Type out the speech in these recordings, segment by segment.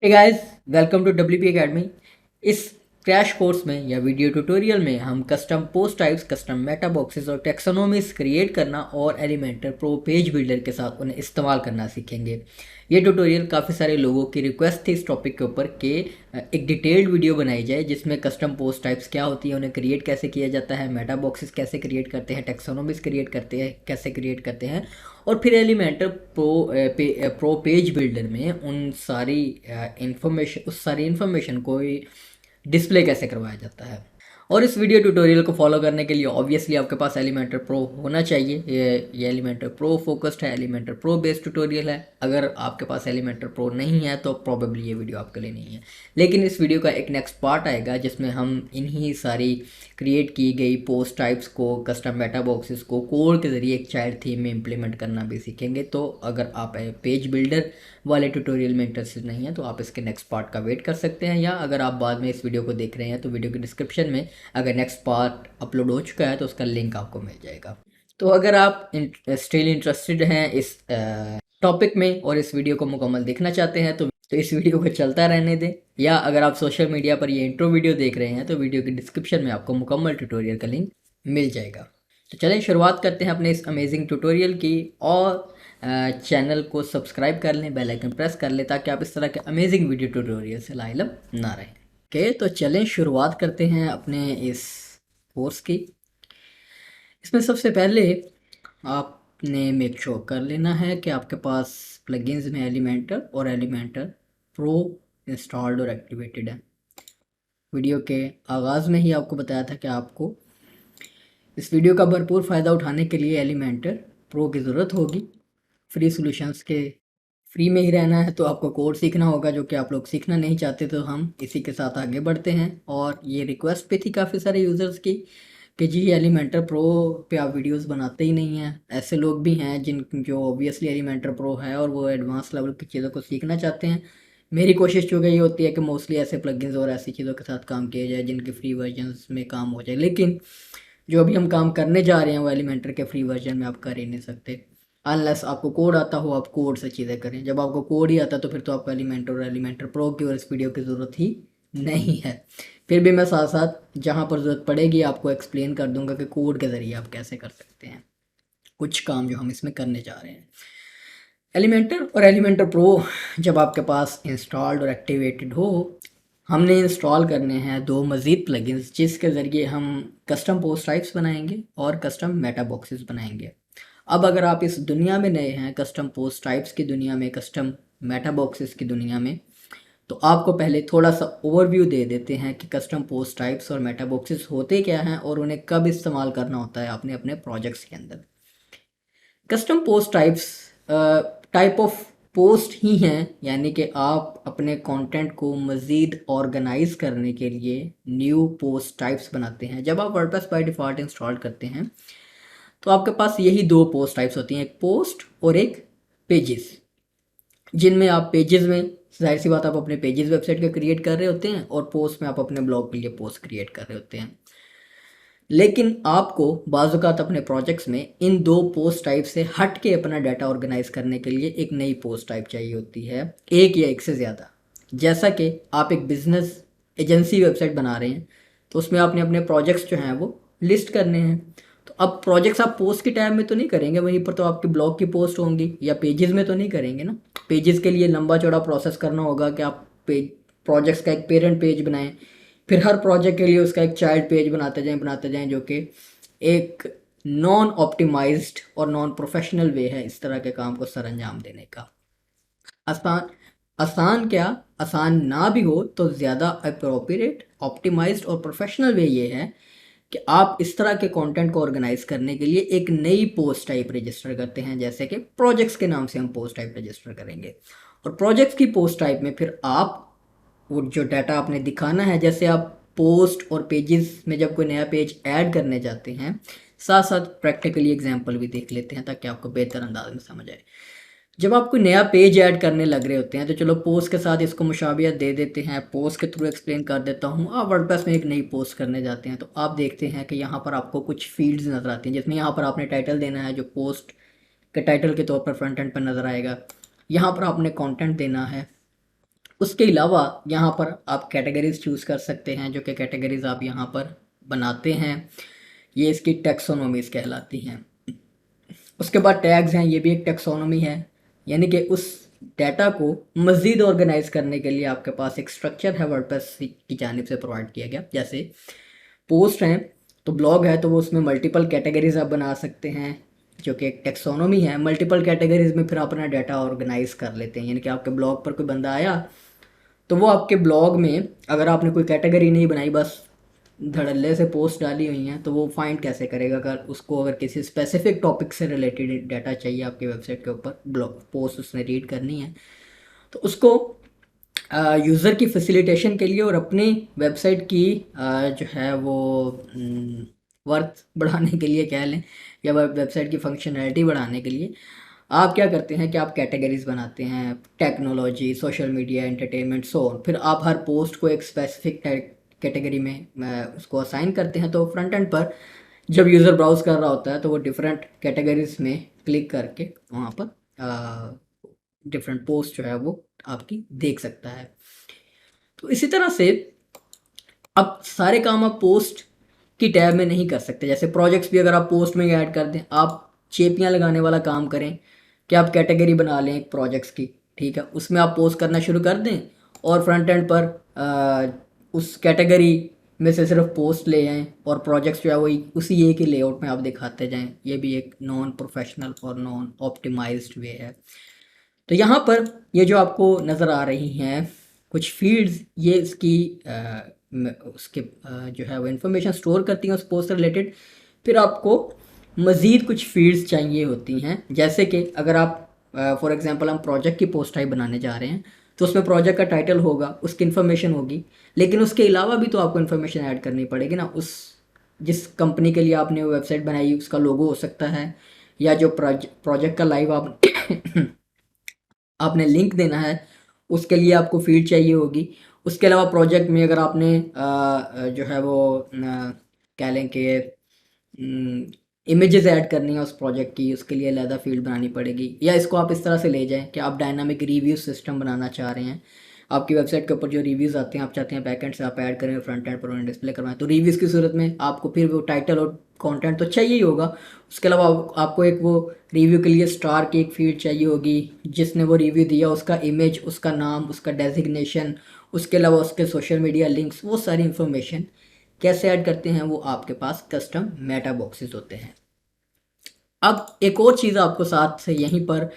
Hey guys, welcome to W P academy. इस crash course में या वीडियो ट्यूटोरियल में हम custom post types, custom meta boxes और टेक्सोनोमीज क्रिएट करना और एलिमेंटर प्रो पेज बिल्डर के साथ उन्हें इस्तेमाल करना सीखेंगे। ये ट्यूटोरियल काफ़ी सारे लोगों की रिक्वेस्ट थी इस टॉपिक के ऊपर कि एक डिटेल्ड वीडियो बनाई जाए जिसमें कस्टम पोस्ट टाइप्स क्या होती है, उन्हें क्रिएट कैसे किया जाता है, मेटा बॉक्सेस कैसे क्रिएट करते हैं, टेक्सोनोमीज क्रिएट करते हैं कैसे क्रिएट करते हैं, और फिर एलिमेंटर प्रो पेज बिल्डर में उन सारी इंफॉर्मेशन को डिस्प्ले कैसे करवाया जाता है। और इस वीडियो ट्यूटोरियल को फॉलो करने के लिए ऑब्वियसली आपके पास एलिमेंटर प्रो होना चाहिए। ये एलिमेंटर प्रो फोकस्ड है, एलिमेंटर प्रो बेस्ड ट्यूटोरियल है। अगर आपके पास एलिमेंटर प्रो नहीं है तो प्रॉबेबली ये वीडियो आपके लिए नहीं है। लेकिन इस वीडियो का एक नेक्स्ट पार्ट आएगा जिसमें हम इन्हीं सारी क्रिएट की गई पोस्ट टाइप्स को, कस्टम मेटा बॉक्सेस को कोड के ज़रिए एक चाइल्ड थीम में इम्प्लीमेंट करना भी सीखेंगे। तो अगर आप पेज बिल्डर वाले ट्यूटोरियल में इंटरेस्टेड नहीं है तो आप इसके नेक्स्ट पार्ट का वेट कर सकते हैं, या अगर आप बाद में इस वीडियो को देख रहे हैं तो वीडियो के डिस्क्रिप्शन में अगर नेक्स्ट पार्ट अपलोड हो चुका है तो उसका लिंक आपको मिल जाएगा। तो अगर आप स्टिल इंटरेस्टेड हैं इस टॉपिक में और इस वीडियो को मुकम्मल देखना चाहते हैं तो इस वीडियो को चलता रहने दें, या अगर आप सोशल मीडिया पर ये इंट्रो वीडियो देख रहे हैं तो वीडियो के डिस्क्रिप्शन में आपको मुकम्मल ट्यूटोरियल का लिंक मिल जाएगा। तो चलें शुरुआत करते हैं अपने इस अमेजिंग ट्यूटोरियल की, और चैनल को सब्सक्राइब कर लें, बेल आइकन प्रेस कर लें ताकि आप इस तरह के अमेजिंग वीडियो ट्यूटोरियल से लाइल ना रहें। ओके, तो चलें शुरुआत करते हैं अपने इस कोर्स की। इसमें सबसे पहले आपने मेक श्योर कर लेना है कि आपके पास प्लगइन्स में एलिमेंटर और एलिमेंटर प्रो इंस्टॉल्ड और एक्टिवेटेड है। वीडियो के आगाज़ में ही आपको बताया था कि आपको इस वीडियो का भरपूर फ़ायदा उठाने के लिए एलिमेंटर प्रो की ज़रूरत होगी। फ्री सॉल्यूशंस के फ्री में ही रहना है तो आपको कोड सीखना होगा, जो कि आप लोग सीखना नहीं चाहते, तो हम इसी के साथ आगे बढ़ते हैं। और ये रिक्वेस्ट भी थी काफ़ी सारे यूज़र्स की कि जी एलिमेंटर प्रो पे आप वीडियोस बनाते ही नहीं हैं। ऐसे लोग भी हैं जो ऑब्वियसली एलिमेंटर प्रो है और वो एडवांस लेवल की चीज़ों को सीखना चाहते हैं। मेरी कोशिश जो ये होती है कि मोस्टली ऐसे प्लगइन्स और ऐसी चीज़ों के साथ काम किया जाए जिनके फ्री वर्जन्स में काम हो जाए, लेकिन जो अभी हम काम करने जा रहे हैं वो एलिमेंटर के फ्री वर्जन में आप कर ही नहीं सकते अनलेस आपको कोड आता हो। आप कोड से चीज़ें करें। जब आपको कोड ही आता तो फिर तो आपको एलिमेंटर और एलिमेंटर प्रो की और इस वीडियो की ज़रूरत ही नहीं है। फिर भी मैं साथ साथ जहाँ पर ज़रूरत पड़ेगी आपको एक्सप्लेन कर दूंगा कि कोड के ज़रिए आप कैसे कर सकते हैं कुछ काम जो हम इसमें करने जा रहे हैं। एलिमेंटर और एलिमेंटर प्रो जब आपके पास इंस्टॉल्ड और एक्टिवेटेड हो, हमने इंस्टॉल करने हैं दो मज़ीद प्लगइन्स जिसके ज़रिए हम कस्टम पोस्ट टाइप्स बनाएंगे और कस्टम मेटा बॉक्सेस बनाएंगे। अब अगर आप इस दुनिया में नए हैं, कस्टम पोस्ट टाइप्स की दुनिया में, कस्टम मेटा बॉक्सेस की दुनिया में, तो आपको पहले थोड़ा सा ओवरव्यू दे देते हैं कि कस्टम पोस्ट टाइप्स और मेटा बॉक्सेस होते क्या हैं और उन्हें कब इस्तेमाल करना होता है अपने अपने प्रोजेक्ट्स के अंदर। Custom post types type of post ही हैं, यानी कि आप अपने कंटेंट को मज़ीद ऑर्गेनाइज करने के लिए न्यू पोस्ट टाइप्स बनाते हैं। जब आप वर्डप्रेस बाय डिफ़ॉल्ट इंस्टॉल करते हैं तो आपके पास यही दो पोस्ट टाइप्स होती हैं, एक पोस्ट और एक पेजेस, जिनमें आप पेजेस में जाहिर सी बात आप अपने पेजेस वेबसाइट का क्रिएट कर रहे होते हैं और पोस्ट में आप अपने ब्लॉग के लिए पोस्ट क्रिएट कर रहे होते हैं। लेकिन आपको बाज़ात अपने प्रोजेक्ट्स में इन दो पोस्ट टाइप से हट के अपना डाटा ऑर्गेनाइज करने के लिए एक नई पोस्ट टाइप चाहिए होती है, एक या एक से ज़्यादा। जैसा कि आप एक बिज़नेस एजेंसी वेबसाइट बना रहे हैं तो उसमें आपने अपने प्रोजेक्ट्स जो हैं वो लिस्ट करने हैं। तो अब प्रोजेक्ट्स आप पोस्ट के टैब में तो नहीं करेंगे, वहीं पर तो आपके ब्लॉग की पोस्ट होंगी, या पेजेस में तो नहीं करेंगे ना। पेजेस के लिए लंबा चौड़ा प्रोसेस करना होगा कि आप प्रोजेक्ट्स का एक पेरेंट पेज बनाएं, फिर हर प्रोजेक्ट के लिए उसका एक चाइल्ड पेज बनाते जाएं जो कि एक नॉन ऑप्टिमाइज्ड और नॉन प्रोफेशनल वे है इस तरह के काम को सर अंजाम देने का। आसान आसान क्या, आसान ना भी हो तो ज़्यादा अप्रोप्रिएट, ऑप्टिमाइज्ड और प्रोफेशनल वे ये है कि आप इस तरह के कंटेंट को ऑर्गेनाइज करने के लिए एक नई पोस्ट टाइप रजिस्टर करते हैं, जैसे कि प्रोजेक्ट्स के नाम से हम पोस्ट टाइप रजिस्टर करेंगे। और प्रोजेक्ट्स की पोस्ट टाइप में फिर आप वो जो डाटा आपने दिखाना है, जैसे आप पोस्ट और पेजेस में जब कोई नया पेज ऐड करने जाते हैं, साथ साथ प्रैक्टिकली एग्जांपल भी देख लेते हैं ताकि आपको बेहतर अंदाज में समझ आए। जब आप कोई नया पेज ऐड करने लग रहे होते हैं तो चलो पोस्ट के साथ इसको मुशाबियत दे देते हैं, पोस्ट के थ्रू एक्सप्लेन कर देता हूँ। आप वर्डप्रेस में एक नई पोस्ट करने जाते हैं तो आप देखते हैं कि यहाँ पर आपको कुछ फील्ड्स नज़र आती हैं, जिसमें यहाँ पर आपने टाइटल देना है जो पोस्ट के टाइटल के तौर पर फ्रंट एंड पर नज़र आएगा। यहाँ पर आपने कंटेंट देना है उसके अलावा यहाँ पर आप कैटेगरीज चूज़ कर सकते हैं, जो कि कैटेगरीज आप यहाँ पर बनाते हैं, ये इसकी टैक्सोनॉमीज कहलाती हैं। उसके बाद टैग्स हैं, ये भी एक टैक्सोनॉमी है, यानी कि उस डाटा को मज़ीद ऑर्गेनाइज करने के लिए आपके पास एक स्ट्रक्चर है वर्डप्रेस की जानिब से प्रोवाइड किया गया। जैसे पोस्ट हैं तो ब्लॉग है, तो वो उसमें मल्टीपल कैटेगरीज आप बना सकते हैं, जो कि एक टेक्सोनोमी है। मल्टीपल कैटेगरीज में फिर आप अपना डाटा ऑर्गेनाइज कर लेते हैं, यानी कि आपके ब्लॉग पर कोई बंदा आया तो वो आपके ब्लॉग में अगर आपने कोई कैटेगरी नहीं बनाई, बस धड़ल्ले से पोस्ट डाली हुई हैं, तो वो फाइंड कैसे करेगा? अगर उसको अगर किसी स्पेसिफिक टॉपिक से रिलेटेड डाटा चाहिए आपकी वेबसाइट के ऊपर, ब्लॉग पोस्ट उसने रीड करनी है, तो उसको यूज़र की फैसिलिटेशन के लिए और अपनी वेबसाइट की जो है वो वर्थ बढ़ाने के लिए कह लें, या वेबसाइट की फंक्शनैलिटी बढ़ाने के लिए आप क्या करते हैं कि आप कैटेगरीज बनाते हैं, technology, social media, entertainment, so on. फिर आप हर पोस्ट को एक स्पेसिफिक कैटेगरी में उसको असाइन करते हैं, तो फ्रंट एंड पर जब यूज़र ब्राउज कर रहा होता है तो वो डिफरेंट कैटेगरीज में क्लिक करके वहाँ पर डिफरेंट पोस्ट जो है वो आपकी देख सकता है। तो इसी तरह से अब सारे काम आप पोस्ट की टैब में नहीं कर सकते। जैसे प्रोजेक्ट्स भी अगर आप पोस्ट में ऐड कर दें, आप चेपियाँ लगाने वाला काम करें कि आप कैटेगरी बना लें एक प्रोजेक्ट्स की, ठीक है, उसमें आप पोस्ट करना शुरू कर दें और फ्रंट एंड पर उस कैटेगरी में से सिर्फ पोस्ट ले आएँ और प्रोजेक्ट्स जो है वही उसी एक ही लेआउट में आप दिखाते जाएं। ये भी एक नॉन प्रोफेशनल और नॉन ऑप्टिमाइज्ड वे है। तो यहाँ पर ये जो आपको नज़र आ रही हैं कुछ फील्ड्स, ये इसकी उसके जो है वो इन्फॉर्मेशन स्टोर करती हैं उस पोस्ट से रिलेटेड। फिर आपको मज़ीद कुछ फील्ड्स चाहिए होती हैं, जैसे कि अगर आप फॉर एग्जांपल हम प्रोजेक्ट की पोस्ट टाइप बनाने जा रहे हैं, तो उसमें प्रोजेक्ट का टाइटल होगा, उसकी इन्फॉर्मेशन होगी, लेकिन उसके अलावा भी तो आपको इन्फॉर्मेशन ऐड करनी पड़ेगी ना। उस जिस कंपनी के लिए आपने वो वेबसाइट बनाई उसका लोगो हो सकता है, या जो प्रोजेक्ट का लाइव आप आपने लिंक देना है उसके लिए आपको फील्ड चाहिए होगी। उसके अलावा प्रोजेक्ट में अगर आपने जो है वो कह लें कि इमेजेस ऐड करनी है उस प्रोजेक्ट की, उसके लिए अलहदा फील्ड बनानी पड़ेगी। या इसको आप इस तरह से ले जाएं कि आप डायनामिक रिव्यू सिस्टम बनाना चाह रहे हैं, आपकी वेबसाइट के ऊपर जो रिव्यूज़ आते हैं आप चाहते हैं बैकएंड से आप ऐड करें, फ्रंट एंड पर उन्हें डिस्प्ले करवाएं, तो रिव्यूज़ की सूरत में आपको फिर वो टाइटल और कंटेंट तो चाहिए ही होगा। उसके अलावा आपको एक वो रिव्यू के लिए स्टार की एक फील्ड चाहिए होगी, जिसने वो रिव्यू दिया उसका इमेज, उसका नाम, उसका डेजिग्नेशन, उसके अलावा उसके सोशल मीडिया लिंक्स, वो सारी इंफॉर्मेशन कैसे ऐड करते हैं, वो आपके पास कस्टम मेटा बॉक्सेस होते हैं। अब एक और चीज़ आपको साथ से यहीं पर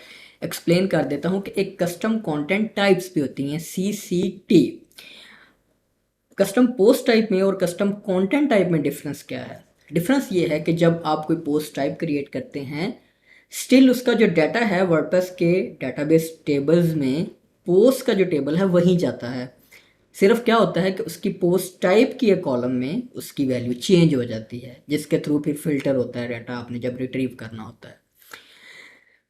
एक्सप्लेन कर देता हूँ कि एक कस्टम कंटेंट टाइप्स भी होती हैं, CCT। कस्टम पोस्ट टाइप में और कस्टम कंटेंट टाइप में डिफरेंस क्या है? डिफरेंस ये है कि जब आप कोई पोस्ट टाइप क्रिएट करते हैं, स्टिल उसका जो डाटा है वर्डप्रेस के डाटाबेस टेबल्स में पोस्ट का जो टेबल है वहीं जाता है। सिर्फ क्या होता है कि उसकी पोस्ट टाइप की एक कॉलम में उसकी वैल्यू चेंज हो जाती है, जिसके थ्रू फिर फिल्टर होता है डाटा आपने जब रिट्रीव करना होता है।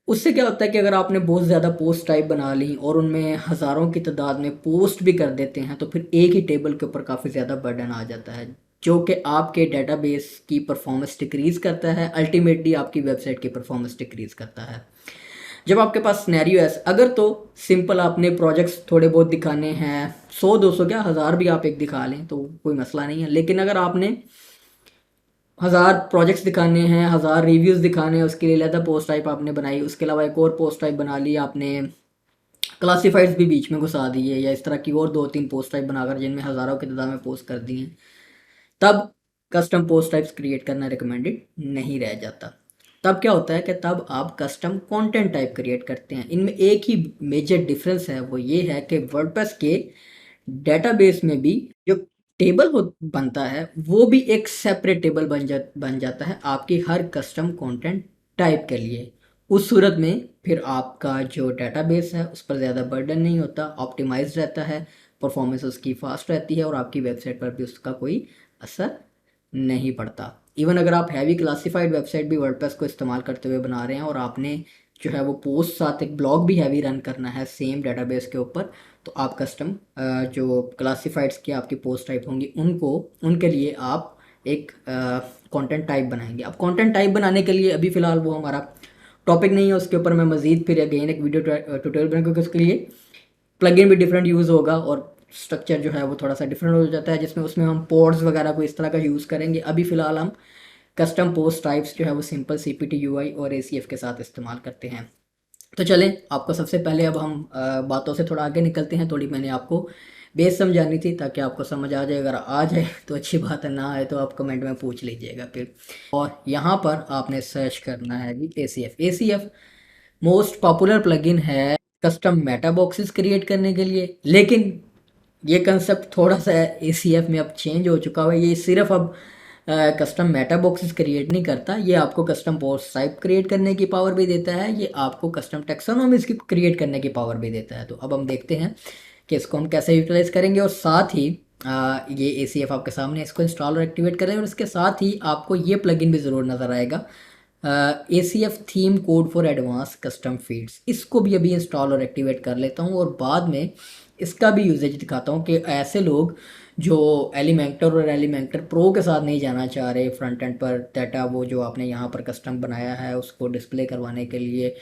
उससे क्या होता है कि अगर आपने बहुत ज़्यादा पोस्ट टाइप बना ली और उनमें हज़ारों की तादाद में पोस्ट भी कर देते हैं, तो फिर एक ही टेबल के ऊपर काफ़ी ज़्यादा बर्डन आ जाता है, जो कि आपके डेटाबेस की परफॉर्मेंस डिक्रीज़ करता है, अल्टीमेटली आपकी वेबसाइट की परफॉर्मेंस डिक्रीज़ करता है। जब आपके पास सिनेरियो है, अगर तो सिंपल आपने प्रोजेक्ट्स थोड़े बहुत दिखाने हैं, 100-200 क्या 1000 भी आप एक दिखा लें तो कोई मसला नहीं है। लेकिन अगर आपने 1000 प्रोजेक्ट्स दिखाने हैं, 1000 रिव्यूज़ दिखाने हैं, उसके लिए अलग पोस्ट टाइप आपने बनाई, उसके अलावा एक और पोस्ट टाइप बना ली आपने, क्लासीफाइड्स भी बीच में घुसा दिए, या इस तरह की और 2-3 पोस्ट टाइप बनाकर जिनमें हज़ारों की तादाद में पोस्ट कर दी हैं, तब कस्टम पोस्ट टाइप्स क्रिएट करना रिकमेंडेड नहीं रह जाता। तब क्या होता है कि तब आप कस्टम कंटेंट टाइप क्रिएट करते हैं। इनमें एक ही मेजर डिफरेंस है, वो ये है कि वर्डप्रेस के डेटाबेस में भी जो टेबल बनता है वो भी एक सेपरेट टेबल बन जाता है आपकी हर कस्टम कंटेंट टाइप के लिए। उस सूरत में फिर आपका जो डेटाबेस है उस पर ज़्यादा बर्डन नहीं होता, ऑप्टिमाइज रहता है, परफॉर्मेंस उसकी फास्ट रहती है और आपकी वेबसाइट पर भी उसका कोई असर नहीं पड़ता। इवन अगर आप हैवी क्लासिफाइड वेबसाइट भी वर्डप्रेस को इस्तेमाल करते हुए बना रहे हैं और आपने जो है वो पोस्ट साथ एक ब्लॉग भी हैवी रन करना है सेम डेटाबेस के ऊपर, तो आप कस्टम जो क्लासिफाइड्स की आपकी पोस्ट टाइप होंगी उनके लिए आप एक कंटेंट टाइप बनाएंगे। अब कंटेंट टाइप बनाने के लिए अभी फ़िलहाल वो हमारा टॉपिक नहीं है, उसके ऊपर मैं मज़ीद फिर अगेन एक वीडियो ट्यूटोरियल बनाऊंगा, क्योंकि उसके लिए प्लगइन भी डिफरेंट यूज़ होगा और स्ट्रक्चर जो है वो थोड़ा सा डिफरेंट हो जाता है, जिसमें उसमें हम पोर्ट्स वगैरह को इस तरह का यूज़ करेंगे। अभी फ़िलहाल हम कस्टम पोस्ट टाइप्स जो है वो सिंपल CPT UI और ACF के साथ इस्तेमाल करते हैं। तो चलें, आपको सबसे पहले अब हम बातों से थोड़ा आगे निकलते हैं। थोड़ी मैंने आपको बेस समझानी थी ताकि आपको समझ आ जाए। अगर आ जाए तो अच्छी बात है, ना आए तो आप कमेंट में पूछ लीजिएगा फिर। और यहाँ पर आपने सर्च करना है जी ACF। ACF most popular plugin है कस्टम मेटा बॉक्सेस क्रिएट करने के लिए, लेकिन ये कंसेप्ट थोड़ा सा ACF में अब चेंज हो चुका है। ये सिर्फ अब कस्टम मेटा बॉक्सेस क्रिएट नहीं करता, ये आपको कस्टम पोस्ट टाइप क्रिएट करने की पावर भी देता है, ये आपको कस्टम टेक्सोनोमीज की क्रिएट करने की पावर भी देता है। तो अब हम देखते हैं कि इसको हम कैसे यूटिलाइज करेंगे। और साथ ही ये ACF आपके सामने, इसको इंस्टॉल और एक्टिवेट करें। और इसके साथ ही आपको ये प्लगइन भी ज़रूर नज़र आएगा, ACF theme code for advance custom feeds. इसको भी अभी इंस्टॉल और एक्टिवेट कर लेता हूँ और बाद में इसका भी यूजेज दिखाता हूँ कि ऐसे लोग जो एलिमेंटर और एलिमेंटर प्रो के साथ नहीं जाना चाह रहे फ्रंट एंड पर, डाटा वो जो आपने यहाँ पर कस्टम बनाया है उसको डिस्प्ले करवाने के लिए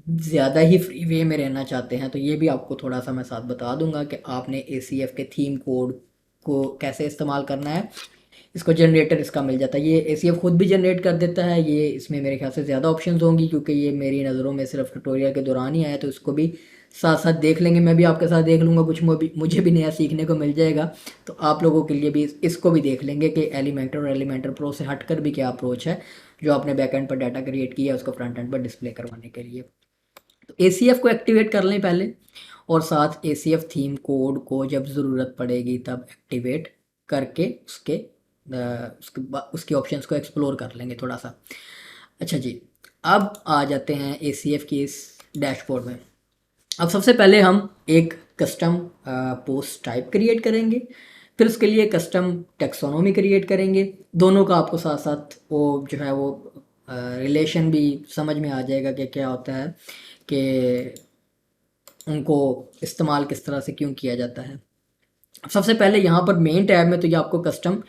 ज़्यादा ही फ्री वे में रहना चाहते हैं, तो ये भी आपको थोड़ा सा मैं साथ बता दूंगा कि आपने ACF के थीम कोड को कैसे इस्तेमाल करना है। इसको जनरेटर इसका मिल जाता है, ये ACF खुद भी जनरेट कर देता है। ये इसमें मेरे ख्याल से ज़्यादा ऑप्शंस होंगी क्योंकि ये मेरी नज़रों में सिर्फ ट्यूटोरियल के दौरान ही आया, तो इसको भी साथ साथ देख लेंगे। मैं भी आपके साथ देख लूँगा, कुछ मुझे भी नया सीखने को मिल जाएगा। तो आप लोगों के लिए भी इसको भी देख लेंगे कि एलिमेंटर और एलिमेंटर प्रो से हटकर भी क्या अप्रोच है जो आपने बैक एंड पर डाटा क्रिएट किया है उसको फ्रंट एंड पर डिस्प्ले करवाने के लिए। तो ACF को एक्टिवेट कर लें पहले, और साथ ACF थीम कोड को जब ज़रूरत पड़ेगी तब एक्टिवेट करके उसके ऑप्शंस को एक्सप्लोर कर लेंगे थोड़ा सा। अच्छा जी, अब आ जाते हैं ACF की इस डैशबोर्ड में। अब सबसे पहले हम एक कस्टम पोस्ट टाइप क्रिएट करेंगे, फिर उसके लिए कस्टम टेक्सोनोमी क्रिएट करेंगे। दोनों का आपको साथ साथ वो जो है वो रिलेशन भी समझ में आ जाएगा कि क्या होता है, कि उनको इस्तेमाल किस तरह से क्यों किया जाता है। सबसे पहले यहाँ पर मेन टैब में तो ये आपको कस्टम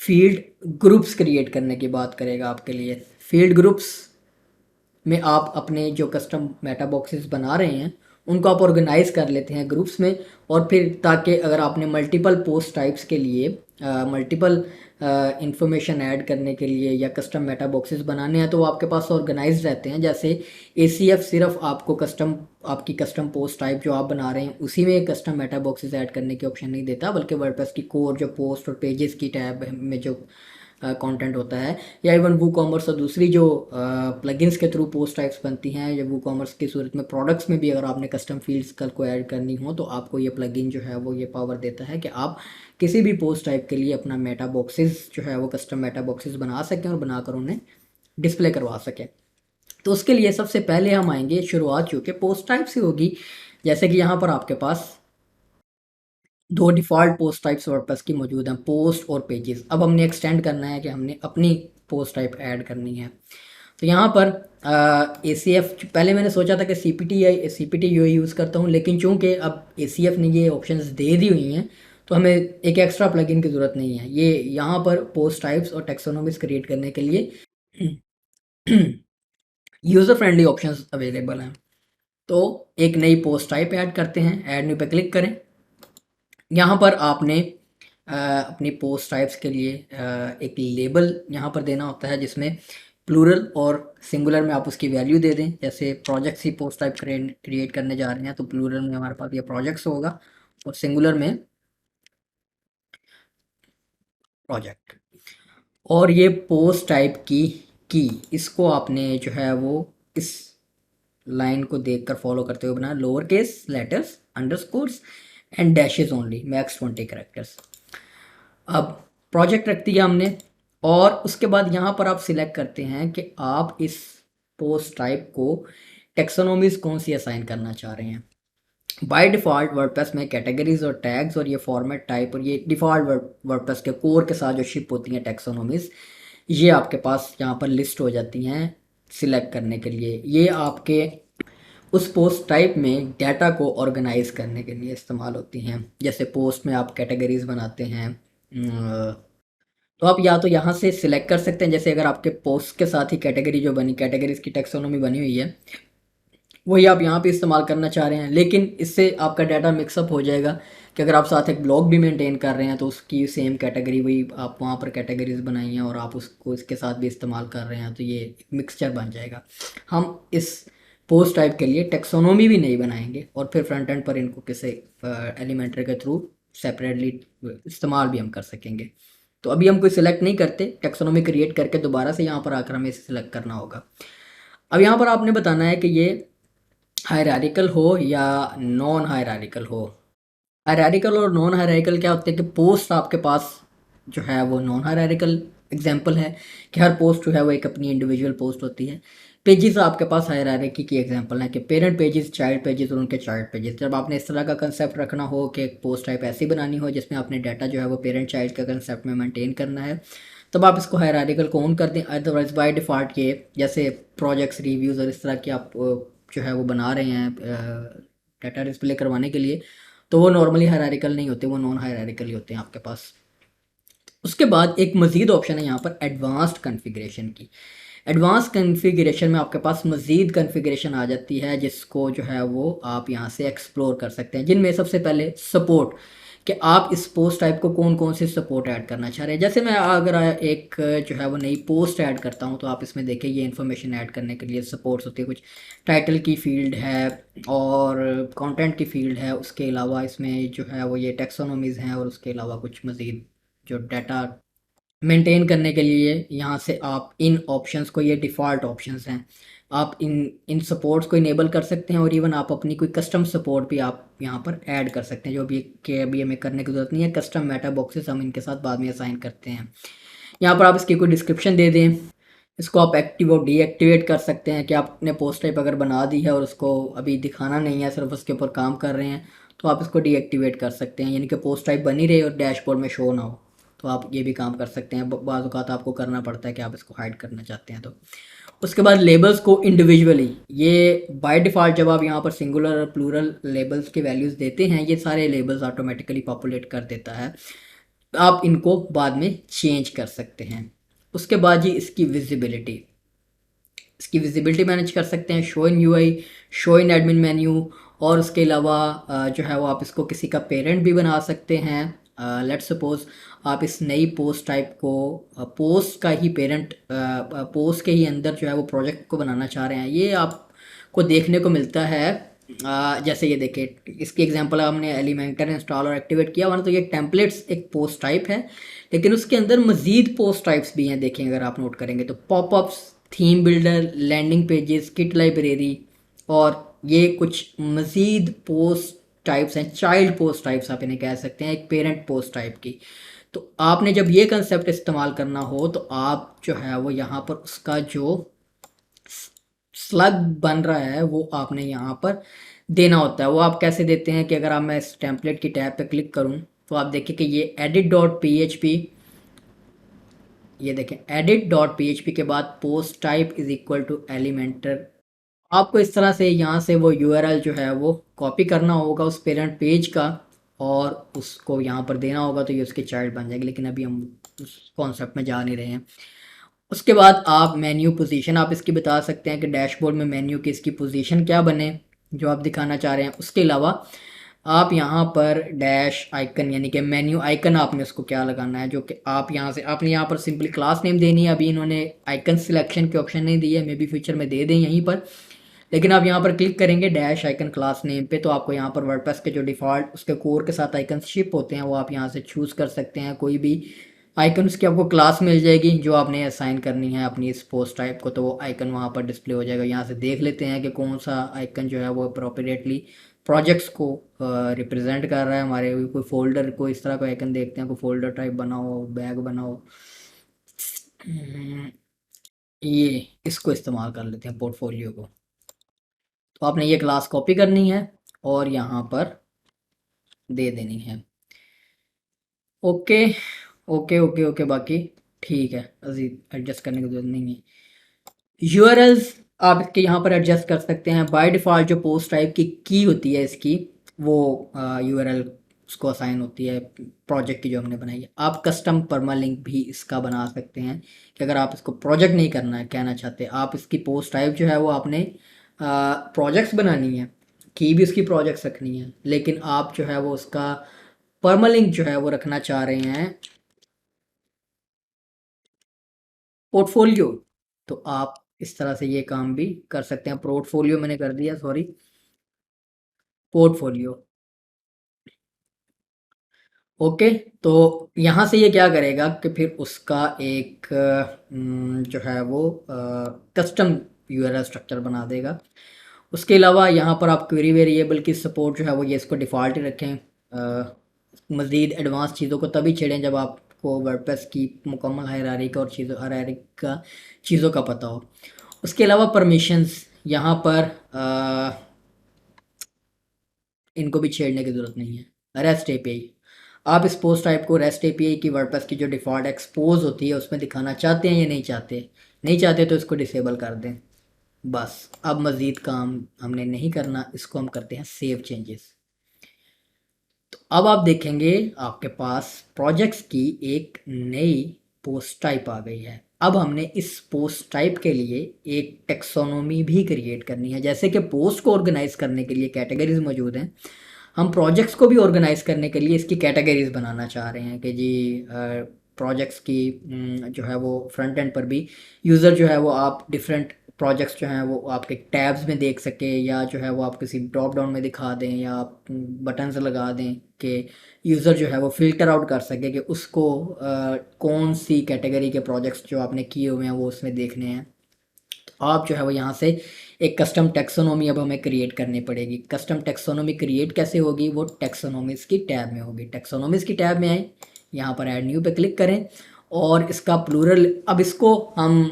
फील्ड ग्रुप्स क्रिएट करने की बात करेगा आपके लिए। फील्ड ग्रुप्स में आप अपने जो कस्टम मेटा बॉक्सेस बना रहे हैं उनको आप ऑर्गेनाइज कर लेते हैं ग्रुप्स में, और फिर ताकि अगर आपने मल्टीपल पोस्ट टाइप्स के लिए मल्टीपल इंफॉर्मेशन ऐड करने के लिए या कस्टम मेटा बॉक्सेस बनाने हैं तो वो आपके पास ऑर्गेनाइज रहते हैं। जैसे ACF सिर्फ आपको आपकी कस्टम पोस्ट टाइप जो आप बना रहे हैं उसी में कस्टम मेटा बॉक्सेस ऐड करने की ऑप्शन नहीं देता, बल्कि वर्डप्रेस की कोर जो पोस्ट और पेजेस की टैब में जो कंटेंट होता है, या इवन वूकॉमर्स और दूसरी जो प्लगइन्स के थ्रू पोस्ट टाइप्स बनती हैं, या वूकॉमर्स की सूरत में प्रोडक्ट्स में भी अगर आपने कस्टम फील्ड्स कल को ऐड करनी हो तो आपको ये प्लगइन जो है वो ये पावर देता है कि आप किसी भी पोस्ट टाइप के लिए अपना मेटा बॉक्सेस जो है वो कस्टम मेटा बॉक्सेस बना सकें और बनाकर उन्हें डिस्प्ले करवा सकें। तो उसके लिए सबसे पहले हम आएंगे, शुरुआत चूँकि पोस्ट टाइप से होगी, जैसे कि यहाँ पर आपके पास दो डिफ़ॉल्ट पोस्ट टाइप्स वर्डप्रेस की मौजूद हैं, पोस्ट और पेजेस। अब हमने एक्सटेंड करना है कि हमने अपनी पोस्ट टाइप ऐड करनी है। तो यहाँ पर ACF पहले मैंने सोचा था कि CPT UI यूज़ करता हूँ, लेकिन चूँकि अब ACF ने ये ऑप्शंस दे दी हुई हैं तो हमें एक एक्स्ट्रा प्लगइन की ज़रूरत नहीं है। ये यहाँ पर पोस्ट टाइप्स और टेक्सोनोमीज क्रिएट करने के लिए यूज़र फ्रेंडली ऑप्शंस अवेलेबल हैं। तो एक नई पोस्ट टाइप ऐड करते हैं, ऐड न्यू पे क्लिक करें। यहाँ पर आपने अपनी पोस्ट टाइप्स के लिए एक लेबल यहाँ पर देना होता है जिसमें प्लूरल और सिंगुलर में आप उसकी वैल्यू दे दें। जैसे प्रोजेक्ट्स ही पोस्ट टाइप क्रिएट करने जा रहे हैं तो प्लूरल में हमारे पास ये प्रोजेक्ट्स होगा और सिंगुलर में प्रोजेक्ट। और ये पोस्ट टाइप की इसको आपने जो है वो इस लाइन को देखकर फॉलो करते हुए बनाया, lower case letters underscores and dashes only, max 20 characters. अब प्रोजेक्ट रख दिया हमने, और उसके बाद यहाँ पर आप सिलेक्ट करते हैं कि आप इस पोस्ट टाइप को टेक्सोनोमीज कौन सी असाइन करना चाह रहे हैं। बाय डिफ़ॉल्ट वर्डप्रेस में कैटेगरीज और टैग्स और ये फॉर्मेट टाइप और ये डिफ़ॉल्ट वर्डप्रेस के कोर के साथ जो शिप होती हैं टेक्सोनोमीज, ये आपके पास यहाँ पर लिस्ट हो जाती हैं सिलेक्ट करने के लिए। ये आपके उस पोस्ट टाइप में डाटा को ऑर्गेनाइज करने के लिए इस्तेमाल होती हैं। जैसे पोस्ट में आप कैटेगरीज बनाते हैं, तो आप या तो यहाँ से सिलेक्ट कर सकते हैं, जैसे अगर आपके पोस्ट के साथ ही कैटेगरी जो बनी कैटेगरीज की टेक्सोनोमी बनी हुई है वही आप यहाँ पे इस्तेमाल करना चाह रहे हैं, लेकिन इससे आपका डाटा मिक्सअप हो जाएगा कि अगर आप साथ एक ब्लॉग भी मेंटेन कर रहे हैं तो उसकी सेम कैटेगरी वही आप वहाँ पर कैटेगरीज बनाई हैं और आप उसको इसके साथ भी इस्तेमाल कर रहे हैं, तो ये मिक्सचर बन जाएगा। हम इस पोस्ट टाइप के लिए टेक्सोनोमी भी नहीं बनाएंगे और फिर फ्रंट एंड पर इनको किसी एलिमेंटर के थ्रू सेपरेटली इस्तेमाल भी हम कर सकेंगे। तो अभी हम कोई सिलेक्ट नहीं करते, टेक्सोनोमी क्रिएट करके दोबारा से यहाँ पर आकर हमें इसे सिलेक्ट करना होगा। अब यहाँ पर आपने बताना है कि ये हायरार्किकल हो या नॉन हायरार्किकल हो। हायरार्किकल और नॉन हायरार्किकल क्या होते हैं कि पोस्ट आपके पास जो है वो नॉन हायरार्किकल एग्जांपल है कि हर पोस्ट जो है वो एक अपनी इंडिविजुअल पोस्ट होती है। पेजेस आपके पास हायरार्की की एग्जांपल है कि पेरेंट पेजेस, चाइल्ड पेजेस और उनके चाइल्ड पेजेस। जब आपने इस तरह का कंसेप्ट रखना हो कि एक पोस्ट टाइप ऐसी बनानी हो जिसमें आपने डाटा जो है वो पेरेंट चाइल्ड का कंसेप्ट में मेंटेन करना है, तब आप इसको हायरार्किकल को ऑन कर दें। अदरवाइज बाय डिफ़ॉल्ट ये जैसे प्रोजेक्ट्स, रिव्यूज़ और इस तरह की आप जो है वो बना रहे हैं डाटा डिस्प्ले करवाने के लिए, तो वो नॉर्मली हायरार्किकल नहीं होते, वो नॉन हायरार्किकल ही होते हैं आपके पास। उसके बाद एक मज़ीद ऑप्शन है यहाँ पर एडवांस्ड कॉन्फ़िगरेशन की। एडवांस कॉन्फ़िगरेशन में आपके पास मज़ीद कॉन्फ़िगरेशन आ जाती है जिसको जो है वो आप यहाँ से एक्सप्लोर कर सकते हैं, जिनमें सबसे पहले सपोर्ट, कि आप इस पोस्ट टाइप को कौन कौन से सपोर्ट ऐड करना चाह रहे हैं। जैसे मैं अगर एक जो है वो नई पोस्ट ऐड करता हूँ तो आप इसमें देखें ये इन्फॉर्मेशन ऐड करने के लिए सपोर्ट्स होती है। कुछ टाइटल की फ़ील्ड है और कंटेंट की फ़ील्ड है, उसके अलावा इसमें जो है वो ये टेक्सोनोमीज़ हैं और उसके अलावा कुछ मज़ीद जो डाटा मेंटेन करने के लिए यहाँ से आप इन ऑप्शंस को, ये डिफ़ॉल्ट ऑप्शंस हैं, आप इन इन सपोर्ट्स को इनेबल कर सकते हैं और इवन आप अपनी कोई कस्टम सपोर्ट भी आप यहाँ पर ऐड कर सकते हैं, जो भी कि अभी हमें करने की ज़रूरत नहीं है। कस्टम मेटा बॉक्सेस हम इनके साथ बाद में असाइन करते हैं। यहाँ पर आप इसकी कोई डिस्क्रिप्शन दे दें, इसको आप एक्टिव और डीएक्टिवेट कर सकते हैं कि आपने पोस्ट टाइप अगर बना दी है और उसको अभी दिखाना नहीं है, सिर्फ उसके ऊपर काम कर रहे हैं, तो आप इसको डीएक्टिवेट कर सकते हैं, यानी कि पोस्ट टाइप बनी रहे और डैशबोर्ड में शो ना हो। तो आप ये भी काम कर सकते हैं। बाज़ औक़ात आपको करना पड़ता है कि आप इसको हाइड करना चाहते हैं तो। उसके बाद लेबल्स को इंडिविजुअली, ये बाय डिफ़ॉल्ट जब आप यहाँ पर सिंगुलर और प्लूरल लेबल्स के वैल्यूज़ देते हैं, ये सारे लेबल्स ऑटोमेटिकली पॉपुलेट कर देता है। आप इनको बाद में चेंज कर सकते हैं। उसके बाद जी इसकी विजिबिलिटी मैनेज कर सकते हैं, show in UI, show in admin menu, और उसके अलावा जो है वो आप इसको किसी का पेरेंट भी बना सकते हैं। लेट्स सपोज आप इस नई पोस्ट टाइप को पोस्ट का ही पेरेंट, पोस्ट के ही अंदर जो है वो प्रोजेक्ट को बनाना चाह रहे हैं। ये आपको देखने को मिलता है जैसे ये देखिए, इसकी एग्जांपल हमने एलिमेंटर इंस्टॉल और एक्टिवेट किया हुआ ना, तो ये टेम्पलेट्स एक पोस्ट टाइप है, लेकिन उसके अंदर मज़ीद पोस्ट टाइप्स भी हैं। देखें अगर आप नोट करेंगे तो popups, theme builder, landing pages, kit library, और ये कुछ मज़ीद पोस्ट टाइप्स हैं, चाइल्ड पोस्ट टाइप्स आप इन्हें कह सकते हैं, एक पेरेंट पोस्ट टाइप की। तो आपने जब ये कंसेप्ट इस्तेमाल करना हो तो आप जो है वो यहाँ पर उसका जो स्लग बन रहा है वो आपने यहाँ पर देना होता है। वो आप कैसे देते हैं कि अगर आप मैं इस टेम्पलेट की टैब पे क्लिक करूँ तो आप देखिए कि ये एडिट डॉट पी, ये देखें एडिट डॉट पी के बाद post type is equal to Elementor. आपको इस तरह से यहाँ से वो यूआरएल जो है वो कॉपी करना होगा उस पेरेंट पेज का और उसको यहाँ पर देना होगा, तो ये उसके चाइल्ड बन जाएगी। लेकिन अभी हम उस कॉन्सेप्ट में जा नहीं रहे हैं। उसके बाद आप मेन्यू पोजीशन आप इसकी बता सकते हैं कि डैशबोर्ड में मेन्यू की इसकी पोजीशन क्या बने जो आप दिखाना चाह रहे हैं। उसके अलावा आप यहाँ पर डैश आइकन यानी कि मेन्यू आइकन आपने उसको क्या लगाना है, जो कि आप यहाँ से आपने यहाँ पर सिंपली क्लास नेम देनी है। अभी इन्होंने आइकन सिलेक्शन की ऑप्शन नहीं दी है, मे बी फ्यूचर में दे दें यहीं पर। लेकिन आप यहाँ पर क्लिक करेंगे डैश आइकन क्लास नेम पे, तो आपको यहाँ पर वर्डप्रेस के जो डिफ़ॉल्ट उसके कोर के साथ आइकन शिप होते हैं वो आप यहाँ से चूज़ कर सकते हैं। कोई भी आइकन उसकी आपको क्लास मिल जाएगी जो आपने असाइन करनी है अपनी इस पोस्ट टाइप को, तो वो आइकन वहाँ पर डिस्प्ले हो जाएगा। यहाँ से देख लेते हैं कि कौन सा आइकन जो है वो अप्रोप्रिएटली प्रोजेक्ट्स को रिप्रेजेंट कर रहा है हमारे। कोई फोल्डर को इस तरह का आइकन देखते हैं, कोई फोल्डर टाइप बनाओ, बैग बनाओ, ये इसको इस्तेमाल कर लेते हैं पोर्टफोलियो को। तो आपने ये क्लास कॉपी करनी है और यहाँ पर दे देनी है। ओके ओके ओके ओके, बाकी ठीक है, अजीब एडजस्ट करने की जरूरत नहीं है। यूआरएल्स आप इसके यहाँ पर एडजस्ट कर सकते हैं। बाय डिफ़ॉल्ट जो पोस्ट टाइप की होती है इसकी, वो यूआरएल उसको असाइन होती है प्रोजेक्ट की जो हमने बनाई है। आप कस्टम परमालिंक भी इसका बना सकते हैं कि अगर आप इसको प्रोजेक्ट नहीं करना है कहना चाहते, आप इसकी पोस्ट टाइप जो है वो आपने प्रोजेक्ट्स बनानी है, की भी उसकी प्रोजेक्ट्स रखनी है, लेकिन आप जो है वो उसका परमालिंक जो है वो रखना चाह रहे हैं पोर्टफोलियो, तो आप इस तरह से ये काम भी कर सकते हैं। पोर्टफोलियो मैंने कर दिया, सॉरी, पोर्टफोलियो। ओके, तो यहाँ से ये क्या करेगा कि फिर उसका एक जो है वो कस्टम यूआरएल स्ट्रक्चर बना देगा। उसके अलावा यहाँ पर आप क्वेरी वेरिएबल की सपोर्ट जो है वो ये इसको डिफ़ॉल्ट ही रखें। मज़ीद एडवांस चीज़ों को तभी छेड़ें जब आपको वर्डप्रेस की मुकम्मल हायरार्की का और चीज़ों का पता हो। उसके अलावा परमिशंस यहाँ पर इनको भी छेड़ने की ज़रूरत नहीं है। रेस्ट एपीआई, आप इस पोस्ट टाइप को रेस्ट एपीआई की वर्डप्रेस की जो डिफ़ॉल्ट एक्सपोज होती है उसमें दिखाना चाहते हैं या नहीं चाहते, नहीं चाहते तो इसको डिसेबल कर दें। बस अब मज़ीद काम हमने नहीं करना, इसको हम करते हैं सेव चेंजेस। तो अब आप देखेंगे आपके पास प्रोजेक्ट्स की एक नई पोस्ट टाइप आ गई है। अब हमने इस पोस्ट टाइप के लिए एक टेक्सोनोमी भी क्रिएट करनी है। जैसे कि पोस्ट को ऑर्गेनाइज करने के लिए कैटेगरीज मौजूद हैं, हम प्रोजेक्ट्स को भी ऑर्गेनाइज करने के लिए इसकी कैटेगरीज बनाना चाह रहे हैं कि जी प्रोजेक्ट्स की जो है वो फ्रंट एंड पर भी यूज़र जो है वो आप डिफरेंट प्रोजेक्ट्स जो हैं वो आपके टैब्स में देख सके, या जो है वो आप किसी ड्रॉप डाउन में दिखा दें, या आप बटन्स लगा दें कि यूज़र जो है वो फ़िल्टर आउट कर सके कि उसको कौन सी कैटेगरी के प्रोजेक्ट्स जो आपने किए हुए हैं वो उसमें देखने हैं। तो आप जो है वो यहाँ से एक कस्टम टेक्सोनोमी अब हमें क्रिएट करनी पड़ेगी। कस्टम टेक्सोनोमी क्रिएट कैसे होगी, वो टेक्सोनोमीज़ की टैब में होगी। टेक्सोनोमीज़ की टैब में आए, यहाँ पर ऐड न्यू पे क्लिक करें और इसका प्लूरल, अब इसको हम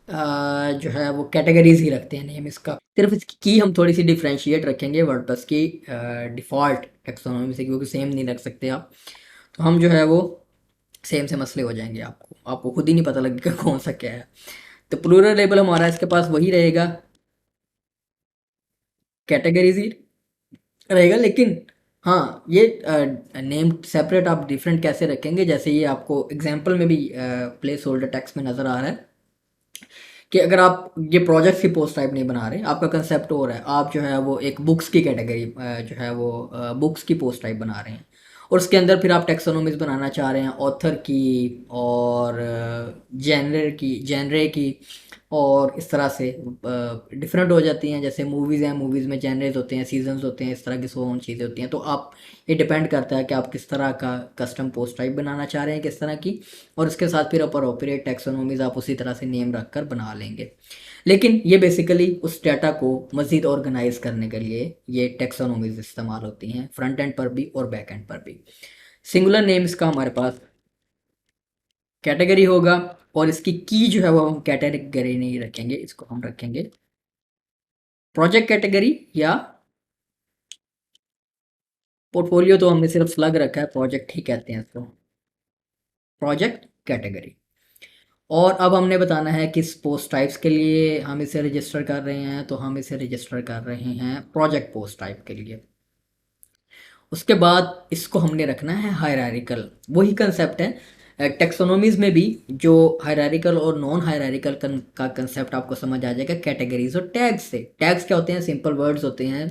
जो है वो कैटेगरीज ही रखते हैं नेम इसका। सिर्फ इसकी की हम थोड़ी सी डिफ्रेंशिएट रखेंगे वर्डप्रेस की डिफ़ॉल्ट टेक्सोनोमी से, क्योंकि सेम नहीं रख सकते आप। तो हम जो है वो सेम से मसले हो जाएंगे, आपको खुद ही नहीं पता लगेगा कौन सा क्या है। तो प्लूरल लेबल हमारा इसके पास वही रहेगा, कैटेगरीज ही रहेगा, लेकिन हाँ ये नेम सेपरेट आप डिफरेंट कैसे रखेंगे, जैसे ये आपको एग्जांपल में भी प्लेस होल्डर टेक्स्ट में नज़र आ रहा है कि अगर आप ये प्रोजेक्ट्स की पोस्ट टाइप नहीं बना रहे, आपका कंसेप्ट हो रहा है, आप जो है वो एक बुक्स की कैटेगरी जो है वो बुक्स की पोस्ट टाइप बना रहे हैं, और उसके अंदर फिर आप टेक्सोनोमीज बनाना चाह रहे हैं ऑथर की और जेनरे की, और इस तरह से डिफरेंट हो जाती हैं। जैसे मूवीज़ हैं, मूवीज़ में जेनरेज होते हैं, सीजन्स होते हैं, इस तरह की सो चीज़ें होती हैं। तो आप, ये डिपेंड करता है कि आप किस तरह का कस्टम पोस्ट टाइप बनाना चाह रहे हैं, किस तरह की, और इसके साथ फिर अप्रोप्रिएट टेक्सोनोमीज आप उसी तरह से नेम रख कर बना लेंगे। लेकिन ये बेसिकली उस डाटा को मज़ीद ऑर्गेनाइज करने के लिए ये टेक्सोनोमीज इस्तेमाल होती हैं, फ्रंट एंड पर भी और बैक एंड पर भी। सिंगुलर नेम्स का हमारे पास कैटेगरी होगा, और इसकी की जो है वो हम कैटेगरी नहीं रखेंगे, इसको हम रखेंगे प्रोजेक्ट कैटेगरी या पोर्टफोलियो। तो हमने सिर्फ स्लग रखा है, प्रोजेक्ट ही कहते हैं इसको, प्रोजेक्ट कैटेगरी। और अब हमने बताना है किस पोस्ट टाइप्स के लिए हम इसे रजिस्टर कर रहे हैं, तो हम इसे रजिस्टर कर रहे हैं प्रोजेक्ट पोस्ट टाइप के लिए। उसके बाद इसको हमने रखना है हायरार्किकल, वही कंसेप्ट है टेक्सोनोमीज में भी, जो हायरार्किकल और नॉन हायरार्किकल का कंसेप्ट आपको समझ आ जाएगा कैटेगरीज और टैग्स से। टैग्स क्या होते हैं, सिंपल वर्ड्स होते हैं